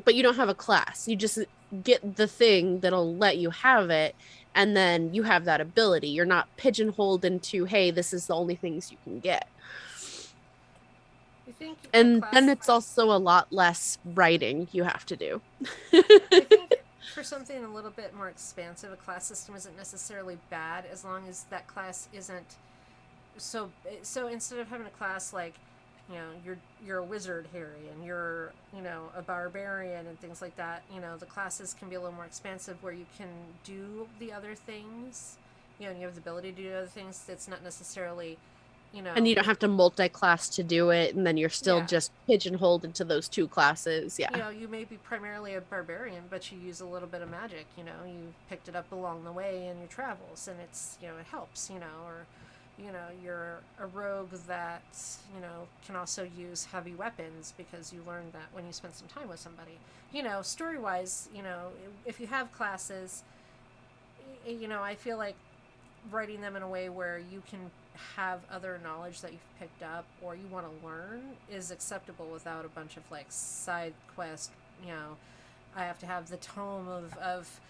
[SPEAKER 1] but you don't have a class. You just get the thing that'll let you have it, and then you have that ability. You're not pigeonholed into, hey, this is the only things you can get.
[SPEAKER 2] I think a
[SPEAKER 1] And then
[SPEAKER 2] class
[SPEAKER 1] it's also a lot less writing you have to do.
[SPEAKER 2] I think for something a little bit more expansive, a class system isn't necessarily bad as long as that class isn't so instead of having a class like you're a wizard, Harry, and you're a barbarian and things like that. The classes can be a little more expansive where you can do the other things. And you have the ability to do other things. That's not necessarily
[SPEAKER 1] And you don't have to multi-class to do it, and then you're still
[SPEAKER 2] yeah.
[SPEAKER 1] just pigeonholed into those 2 classes. Yeah.
[SPEAKER 2] You may be primarily a barbarian, but you use a little bit of magic. You picked it up along the way in your travels, and it helps. Or you're a rogue that can also use heavy weapons because you learned that when you spend some time with somebody. Story wise, if you have classes, I feel like writing them in a way where you can have other knowledge that you've picked up or you want to learn is acceptable without a bunch of like side quest. I have to have the tome of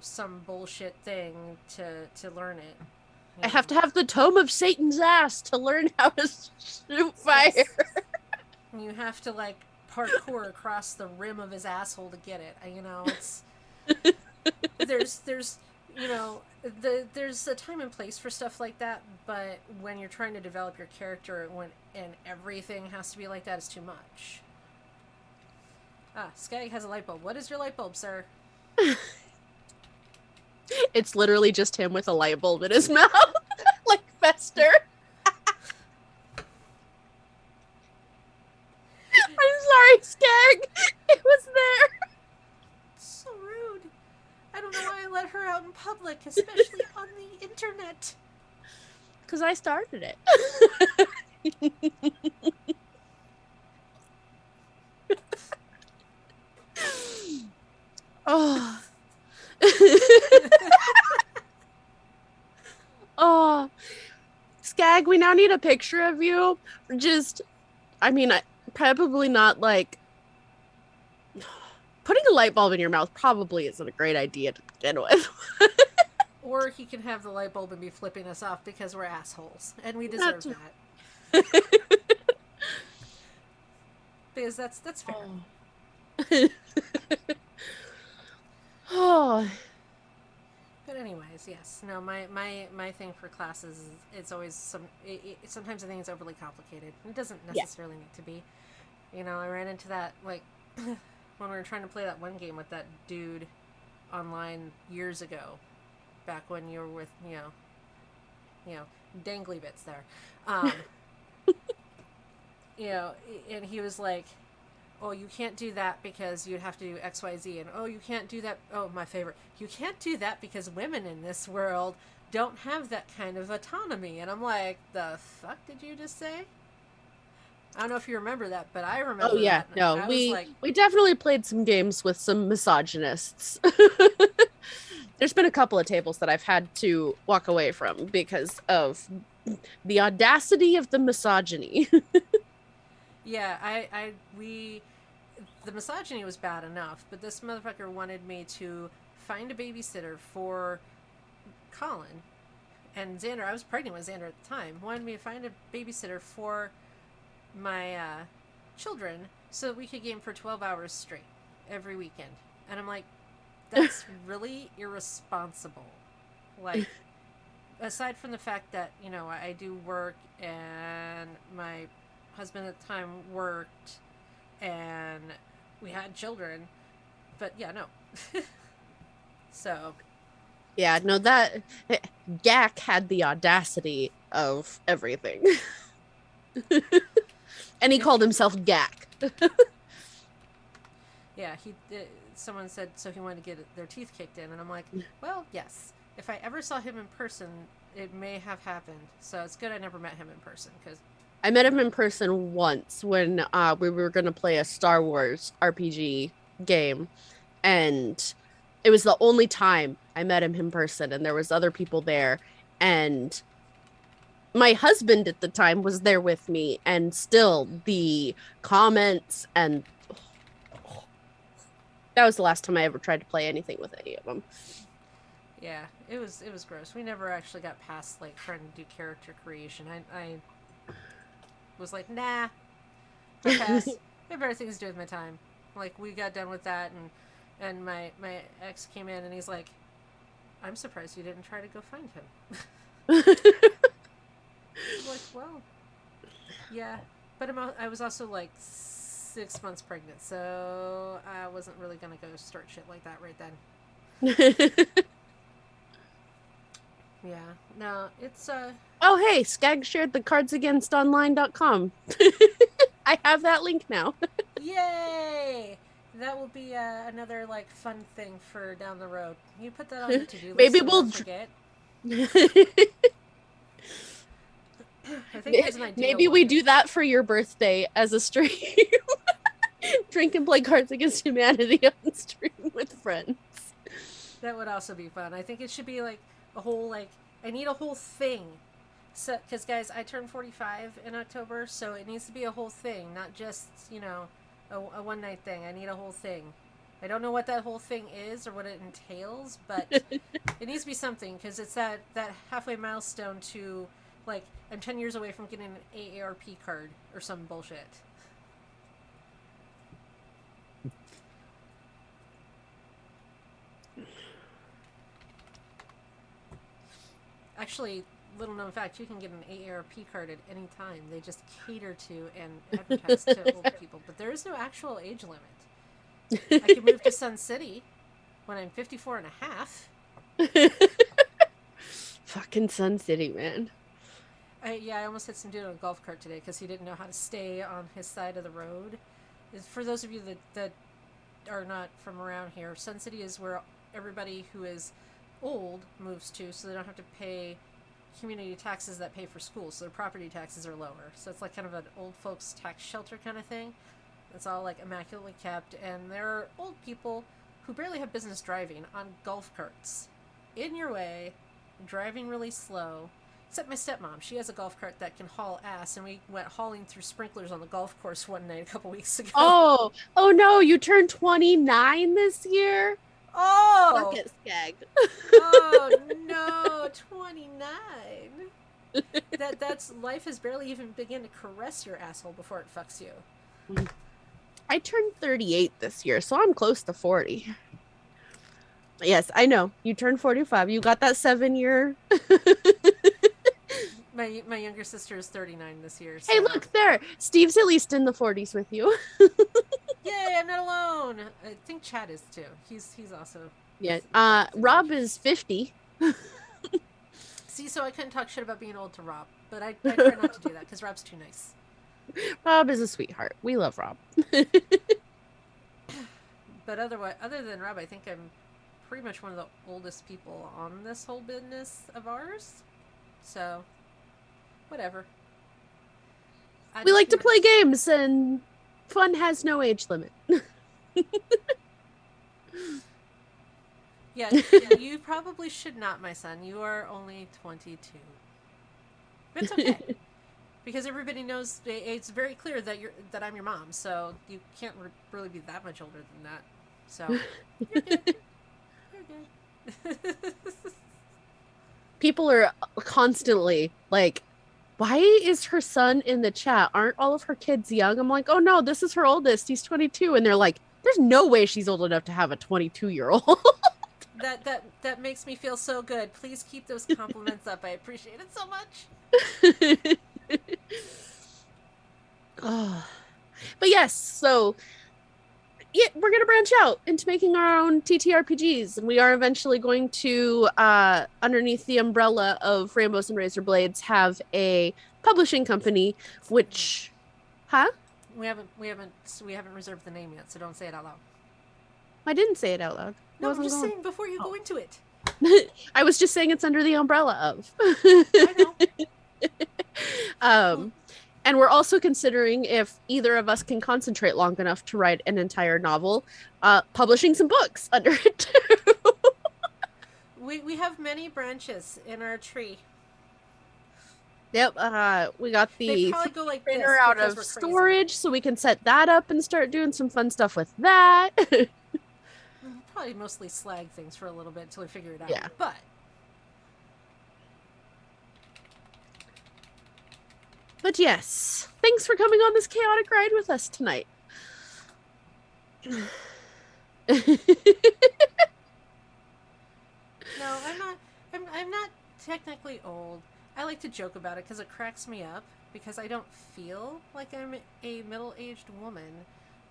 [SPEAKER 2] some bullshit thing to learn it.
[SPEAKER 1] I have to have the tome of Satan's ass to learn how to shoot fire.
[SPEAKER 2] Yes. And you have to like parkour across the rim of his asshole to get it. It's there's there's a time and place for stuff like that, but when you're trying to develop your character and everything has to be like that is too much. Skag has a light bulb. What is your light bulb, sir?
[SPEAKER 1] It's literally just him with a light bulb in his mouth, like Fester. I'm sorry, Skag. It was there.
[SPEAKER 2] So rude. I don't know why I let her out in public, especially on the internet.
[SPEAKER 1] Because I started it. Oh. Oh. Skag, we now need a picture of you. Just, I mean, probably not like putting a light bulb in your mouth probably isn't a great idea to begin with.
[SPEAKER 2] Or he can have the light bulb and be flipping us off because we're assholes, and we deserve
[SPEAKER 1] That's
[SPEAKER 2] that because that's fair.
[SPEAKER 1] oh. Oh,
[SPEAKER 2] But anyways, yes, no, my thing for classes is it's always sometimes I think it's overly complicated. It doesn't
[SPEAKER 1] yeah.
[SPEAKER 2] necessarily need to be. You know, I ran into that like when we were trying to play that one game with that dude online years ago, back when you were with you know, dangly bits there. Um, you know, and he was like, "Oh, you can't do that because you'd have to do X, Y, Z," and "Oh, you can't do that." Oh, my favorite, you can't do that because women in this world don't have that kind of autonomy. And I'm like, the fuck did you just say? I don't know if you remember that, but I
[SPEAKER 1] Oh
[SPEAKER 2] remember
[SPEAKER 1] yeah,
[SPEAKER 2] that. And
[SPEAKER 1] no,
[SPEAKER 2] I was
[SPEAKER 1] we
[SPEAKER 2] like,
[SPEAKER 1] we definitely played some games with some misogynists. There's been a couple of tables that I've had to walk away from because of the audacity of the misogyny.
[SPEAKER 2] yeah, we, the misogyny was bad enough, but this motherfucker wanted me to find a babysitter for Colin and Xander. I was pregnant with Xander at the time. Wanted me to find a babysitter for my children so that we could game for 12 hours straight every weekend. And I'm like, that's really irresponsible. Like, aside from the fact that, you know, I do work and my husband at the time worked and we had children, but yeah, no. So,
[SPEAKER 1] Yeah, no, that Gak had the audacity of everything. And he
[SPEAKER 2] if
[SPEAKER 1] called himself Gak.
[SPEAKER 2] yeah, someone said so he wanted to get their teeth kicked in, and I'm like, well, yes. If I ever saw him in person, it may have happened. So it's good I never met him in person because
[SPEAKER 1] I met him
[SPEAKER 2] no.
[SPEAKER 1] in person once when we were going to play a Star Wars RPG game, and it was the only time I met him in person, and there was other people there, and my husband at the time was there with me, and still the comments and that was the last time I ever tried to play anything with any of them.
[SPEAKER 2] Yeah, it was gross. We never actually got past like trying to do character creation. I was like, nah, I pass. I have better things to do with my time. Like we got done with that, and my ex came in and he's like, I'm surprised you didn't try to go find him. I was like, well, yeah, but I was also like 6 months pregnant, so I wasn't really gonna go start shit like that right then. Yeah, no, it's
[SPEAKER 1] Oh, hey, Skag shared the cardsagainst online.com. I have that link now.
[SPEAKER 2] yay! That will be another like fun thing for down the road. You put that on the to do list
[SPEAKER 1] Maybe
[SPEAKER 2] so we don't
[SPEAKER 1] we'll
[SPEAKER 2] forget. I think there's an ideal
[SPEAKER 1] maybe
[SPEAKER 2] one.
[SPEAKER 1] we do that for your birthday as a stream. Drink and play Cards Against Humanity on stream with friends.
[SPEAKER 2] That would also be fun. I think it should be like a whole like I need a whole thing. So, because guys, I turned 45 in October, so it needs to be a whole thing, not just a one night thing. I need a whole thing. I don't know what that whole thing is or what it entails, but it needs to be something because it's that halfway milestone to like I'm 10 years away from getting an AARP card or some bullshit. Actually, little known fact, you can get an AARP card at any time. They just cater to and advertise to older people, but there is no actual age limit. I can move to Sun City when I'm 54 and a half.
[SPEAKER 1] Fucking Sun City, man.
[SPEAKER 2] Yeah, I almost hit some dude on a golf cart today because he didn't know how to stay on his side of the road. For those of you that are not from around here, Sun City is where everybody who is old moves to so they don't have to pay community taxes that pay for schools, so their property taxes are lower. So it's like kind of an old folks tax shelter kind of thing. It's all like immaculately kept, and there are old people who barely have business driving on golf carts in your way, driving really slow. Except my stepmom, she has a golf cart that can haul ass, and we went hauling through sprinklers on the golf course one night a couple weeks ago.
[SPEAKER 1] Oh, oh no, you turned 29 this year?
[SPEAKER 2] Oh!
[SPEAKER 1] Suck it, Skag.
[SPEAKER 2] Oh no, 29. That's life has barely even begun to caress your asshole before it fucks you.
[SPEAKER 1] I turned 38 this year, so I'm close to 40. Yes, I know. You turned 45. You got that 7 year.
[SPEAKER 2] My younger sister is 39 this year,
[SPEAKER 1] Hey,
[SPEAKER 2] so
[SPEAKER 1] look there. Steve's at least in the 40s with you.
[SPEAKER 2] yay! I'm not alone. I think Chad is too. He's also
[SPEAKER 1] Yeah.
[SPEAKER 2] about the same
[SPEAKER 1] Rob
[SPEAKER 2] age.
[SPEAKER 1] is 50.
[SPEAKER 2] See, so I couldn't talk shit about being old to Rob, but I try not to do that because Rob's too nice.
[SPEAKER 1] Rob is a sweetheart. We love Rob.
[SPEAKER 2] But other than Rob, I think I'm pretty much one of the oldest people on this whole business of ours. So, whatever. I
[SPEAKER 1] We
[SPEAKER 2] just
[SPEAKER 1] like to
[SPEAKER 2] feel
[SPEAKER 1] play games, and fun has no age limit.
[SPEAKER 2] yeah, you probably should not, my son. You are only 22. But it's okay because everybody knows it's very clear that I'm your mom, so you can't really be that much older than that. So you're good. You're good.
[SPEAKER 1] People are constantly like, why is her son in the chat? Aren't all of her kids young? I'm like, oh no, this is her oldest. He's 22. And they're like, there's no way she's old enough to have a 22-year-old.
[SPEAKER 2] That makes me feel so good. Please keep those compliments up. I appreciate it so much.
[SPEAKER 1] Oh. But yes, so yeah, we're gonna branch out into making our own TTRPGs, and we are eventually going to, underneath the umbrella of Rainbows and Razor Blades, have a publishing company. Which, huh?
[SPEAKER 2] We haven't reserved the name yet, so don't say it out loud.
[SPEAKER 1] I didn't say it out loud. It
[SPEAKER 2] No, I'm
[SPEAKER 1] wasn't
[SPEAKER 2] just
[SPEAKER 1] going.
[SPEAKER 2] saying before you
[SPEAKER 1] Oh.
[SPEAKER 2] go into it.
[SPEAKER 1] I was just saying it's under the umbrella of.
[SPEAKER 2] I know. Well,
[SPEAKER 1] um, and we're also considering, if either of us can concentrate long enough to write an entire novel, publishing some books under it too.
[SPEAKER 2] we have many branches in our tree.
[SPEAKER 1] Yep. We got
[SPEAKER 2] They
[SPEAKER 1] the
[SPEAKER 2] probably
[SPEAKER 1] 3D
[SPEAKER 2] go like
[SPEAKER 1] printer
[SPEAKER 2] this
[SPEAKER 1] out
[SPEAKER 2] because
[SPEAKER 1] of
[SPEAKER 2] we're crazy.
[SPEAKER 1] storage, so we can set that up and start doing some fun stuff with that.
[SPEAKER 2] Probably mostly slag things for a little bit until we figure it out.
[SPEAKER 1] Yeah.
[SPEAKER 2] But
[SPEAKER 1] But yes, thanks for coming on this chaotic ride with us tonight.
[SPEAKER 2] no, I'm not. I'm not technically old. I like to joke about it because it cracks me up because I don't feel like I'm a middle-aged woman.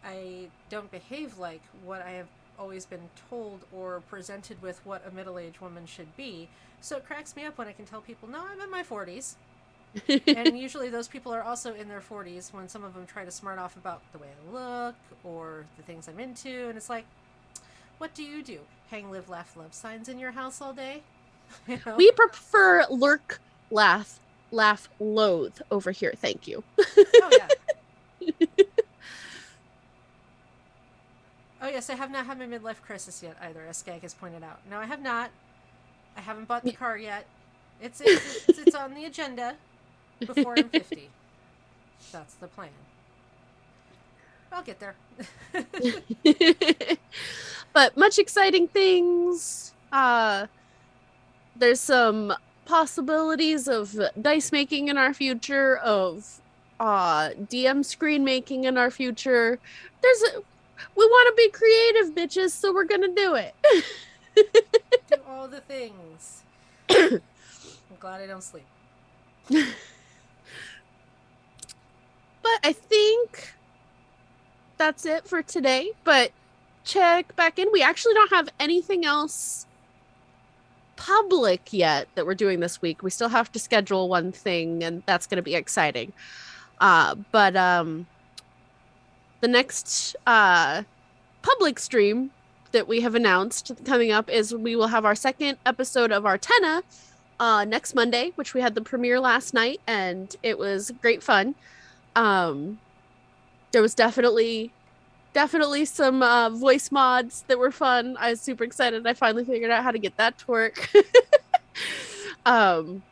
[SPEAKER 2] I don't behave like what I have always been told or presented with what a middle-aged woman should be. So it cracks me up when I can tell people, no, I'm in my 40s. And usually those people are also in their 40s when some of them try to smart off about the way I look or the things I'm into. And it's like, what do you do? Hang, live, laugh, love signs in your house all day? You know?
[SPEAKER 1] We prefer lurk, laugh, loathe over here. Thank you.
[SPEAKER 2] Oh, yeah. Oh, yes, I have not had my midlife crisis yet either, as Skag has pointed out. No, I have not. I haven't bought the car yet. It's on the agenda before I'm 50. That's the plan. I'll get there.
[SPEAKER 1] But much exciting things. There's some possibilities of dice making in our future, of DM screen making in our future. We want to be creative, bitches, so we're gonna do it.
[SPEAKER 2] Do all the things. I'm glad I don't sleep.
[SPEAKER 1] But I think that's it for today. But check back in. We actually don't have anything else public yet that we're doing this week. We still have to schedule one thing, and that's going to be exciting. But the next public stream that we have announced coming up is we will have our second episode of Artena next Monday, which we had the premiere last night, and it was great fun. There was definitely some voice mods that were fun. I was super excited. I finally figured out how to get that to work. um,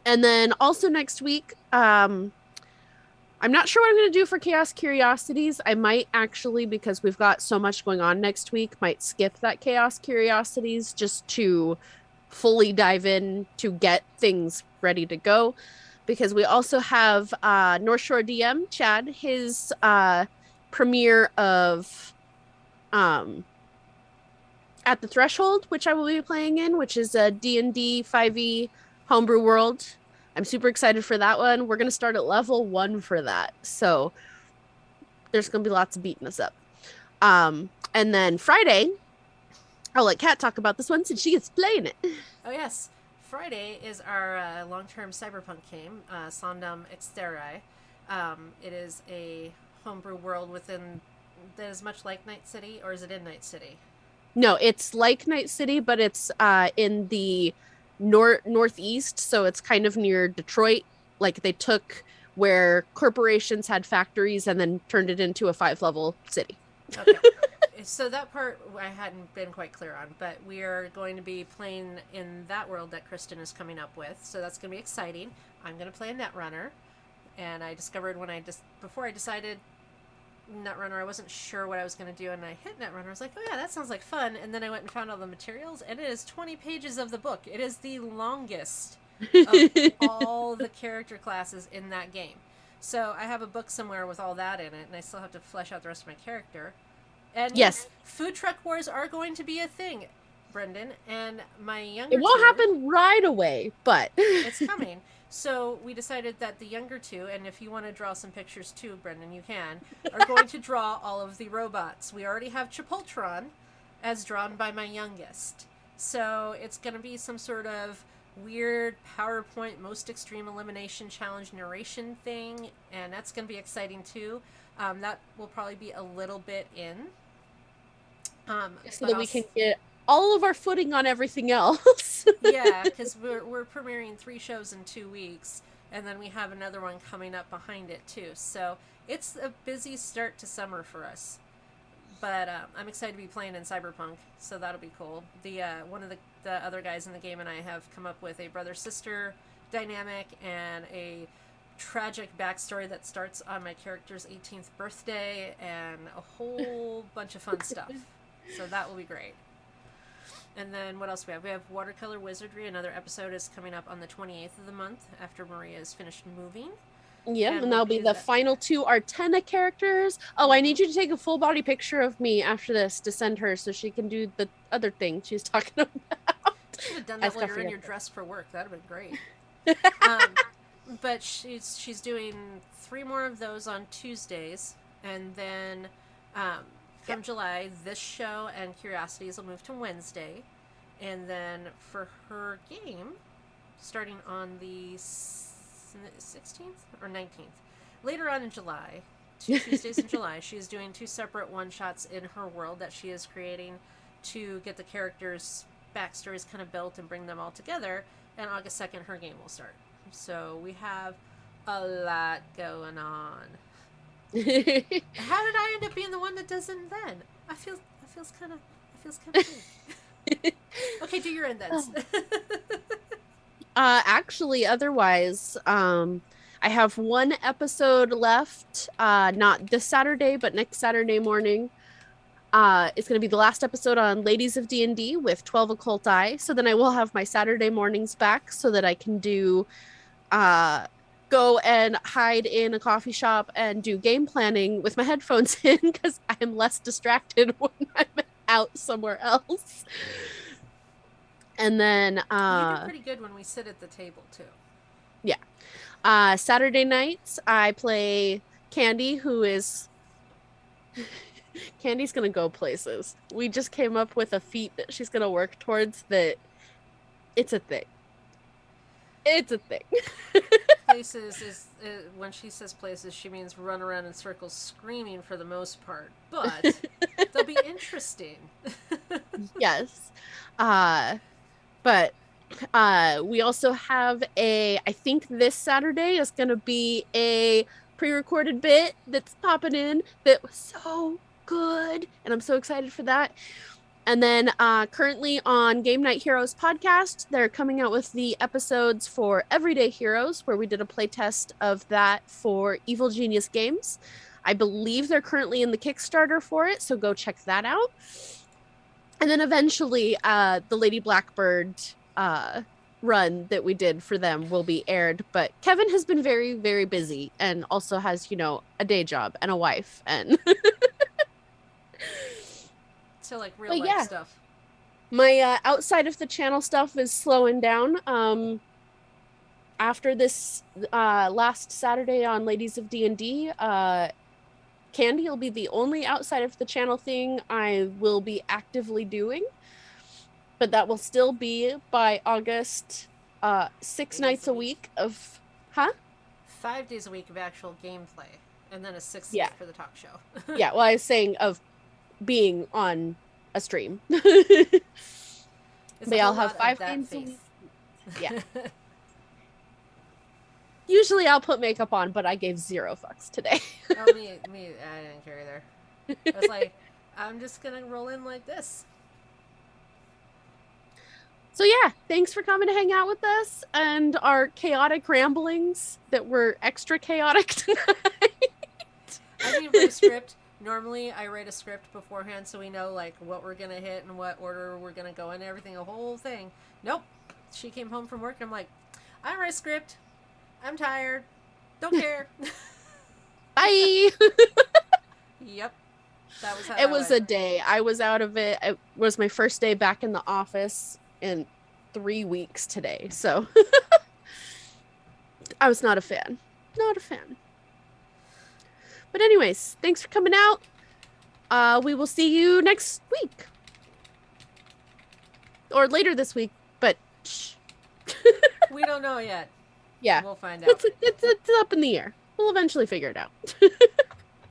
[SPEAKER 1] and then also next week, I'm not sure what I'm going to do for Chaos Curiosities. I might actually, because we've got so much going on next week, might skip that Chaos Curiosities just to fully dive in to get things ready to go. Because we also have North Shore DM Chad, his premiere of um, At the Threshold, which I will be playing in, which is a D&D 5e homebrew world. I'm super excited for that one. We're going to start at level 1 for that. So there's going to be lots of beating us up. And then Friday, I'll let Kat talk about this one since she gets playing it.
[SPEAKER 2] Oh yes, Friday is our long-term cyberpunk game, Sondam Exterai. It is a homebrew world within that is much like Night City, or is it in Night City?
[SPEAKER 1] No, it's like Night City, but it's in the northeast, so it's kind of near Detroit. Like they took where corporations had factories and then turned it into a 5 level city.
[SPEAKER 2] Okay. So that part I hadn't been quite clear on, but we are going to be playing in that world that Kristen is coming up with. So that's going to be exciting. I'm going to play a Netrunner, and I discovered when I just before I decided Netrunner, I wasn't sure what I was going to do, and I hit Netrunner. I was like, oh yeah, that sounds like fun. And then I went and found all the materials, and it is 20 pages of the book. It is the longest of all the character classes in that game. So I have a book somewhere with all that in it, and I still have to flesh out the rest of my character. And
[SPEAKER 1] Yes,
[SPEAKER 2] yes, food truck wars are going to be a thing, Brendan. And my
[SPEAKER 1] it
[SPEAKER 2] younger
[SPEAKER 1] won't
[SPEAKER 2] two,
[SPEAKER 1] happen right away, but
[SPEAKER 2] it's coming. So we decided that the younger two, and if you want to draw some pictures too, Brendan, you can, are going to draw all of the robots. We already have Chipoltron as drawn by my youngest. So it's going to be some sort of weird PowerPoint most extreme elimination challenge narration thing, and that's going to be exciting too. That will probably be a little bit in.
[SPEAKER 1] so
[SPEAKER 2] But
[SPEAKER 1] that
[SPEAKER 2] I'll
[SPEAKER 1] we can get all of our footing on everything else.
[SPEAKER 2] yeah, because we're premiering 3 shows in 2 weeks, and then we have another one coming up behind it too. So it's a busy start to summer for us. But I'm excited to be playing in Cyberpunk, so that'll be cool. The one of the other guys in the game and I have come up with a brother sister dynamic and a tragic backstory that starts on my character's 18th birthday and a whole bunch of fun stuff. So that will be great. And then what else do we have? We have Watercolor Wizardry. Another episode is coming up on the 28th of the month after Maria is finished moving.
[SPEAKER 1] Yeah,
[SPEAKER 2] And
[SPEAKER 1] and
[SPEAKER 2] we'll
[SPEAKER 1] that'll be
[SPEAKER 2] do
[SPEAKER 1] the
[SPEAKER 2] that.
[SPEAKER 1] final 2 Artena characters. Oh, I need you to take a full body picture of me after this to send her so she can do the other thing she's talking about.
[SPEAKER 2] Should have done
[SPEAKER 1] I
[SPEAKER 2] that while
[SPEAKER 1] still
[SPEAKER 2] you're in
[SPEAKER 1] forget
[SPEAKER 2] your dress for work. That'd have been great.
[SPEAKER 1] that.
[SPEAKER 2] Um, but she's doing 3 more of those on Tuesdays, and then from July, this show and Curiosities will move to Wednesday, and then for her game, starting on the 16th or 19th, later on in July, 2 Tuesdays in July, she is doing 2 separate one-shots in her world that she is creating to get the characters' backstories kind of built and bring them all together. And August 2nd, her game will start. So we have a lot going on. How did I end up being the one that does it then? I feels kind of weird. Okay, do your end then.
[SPEAKER 1] Actually, otherwise, I have one episode left, not this Saturday, but next Saturday morning. It's going to be the last episode on Ladies of D&D with 12 Occult Eye. So then I will have my Saturday mornings back so that I can do go and hide in a coffee shop and do game planning with my headphones in because I'm less distracted when I'm out somewhere else. And then
[SPEAKER 2] You do pretty good when we sit at the table too.
[SPEAKER 1] yeah. Saturday nights I play Candy, who is Candy's gonna go places. We just came up with a feat that she's gonna work towards that it's a thing. It's a thing.
[SPEAKER 2] Places is when she says places, she means run around in circles screaming for the most part, but they'll be interesting.
[SPEAKER 1] Yes. But we also have I think this Saturday is gonna be a pre-recorded bit that's popping in that was so good, and I'm so excited for that. And then currently on Game Night Heroes podcast, they're coming out with the episodes for Everyday Heroes, where we did a playtest of that for Evil Genius Games. I believe they're currently in the Kickstarter for it, so go check that out. And then eventually, the Lady Blackbird run that we did for them will be aired. But Kevin has been very, very busy and also has, a day job and a wife. And
[SPEAKER 2] So like real
[SPEAKER 1] but
[SPEAKER 2] life
[SPEAKER 1] yeah,
[SPEAKER 2] stuff.
[SPEAKER 1] my outside of the channel stuff is slowing down. After this last Saturday on Ladies of D&D, Candy will be the only outside of the channel thing I will be actively doing. But that will still be by August, 6 nights
[SPEAKER 2] Days a
[SPEAKER 1] a
[SPEAKER 2] week.
[SPEAKER 1] week of, huh?
[SPEAKER 2] 5 days a week of actual gameplay, and then a sixth
[SPEAKER 1] Yeah.
[SPEAKER 2] day for the talk show.
[SPEAKER 1] Yeah. Well, I was saying of being on a stream.
[SPEAKER 2] It's a
[SPEAKER 1] They all
[SPEAKER 2] whole
[SPEAKER 1] have
[SPEAKER 2] lot of
[SPEAKER 1] five
[SPEAKER 2] that
[SPEAKER 1] games a week.
[SPEAKER 2] faith.
[SPEAKER 1] Yeah. Usually I'll put makeup on, but I gave zero fucks today.
[SPEAKER 2] Oh, me, I didn't care either. I was like, I'm just gonna roll in like this.
[SPEAKER 1] So yeah, thanks for coming to hang out with us and our chaotic ramblings that were extra chaotic tonight.
[SPEAKER 2] I didn't even write a script. Normally, I write a script beforehand so we know like what we're gonna hit and what order we're gonna go in, everything, the whole thing. Nope. She came home from work and I'm like, I don't write a script. I'm tired. Don't care.
[SPEAKER 1] Bye.
[SPEAKER 2] Yep. That was how
[SPEAKER 1] It
[SPEAKER 2] that
[SPEAKER 1] was
[SPEAKER 2] went.
[SPEAKER 1] a day. I was out of it. It was my first day back in the office in 3 weeks today. So I was not a fan. Not a fan. But anyways, thanks for coming out. We will see you next week. Or later this week, but shh.
[SPEAKER 2] We don't know yet.
[SPEAKER 1] Yeah.
[SPEAKER 2] We'll find out.
[SPEAKER 1] It's up in the air. We'll eventually figure it out.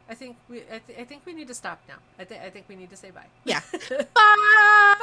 [SPEAKER 2] I think we need to stop now. I think we need to say bye.
[SPEAKER 1] Yeah. Bye.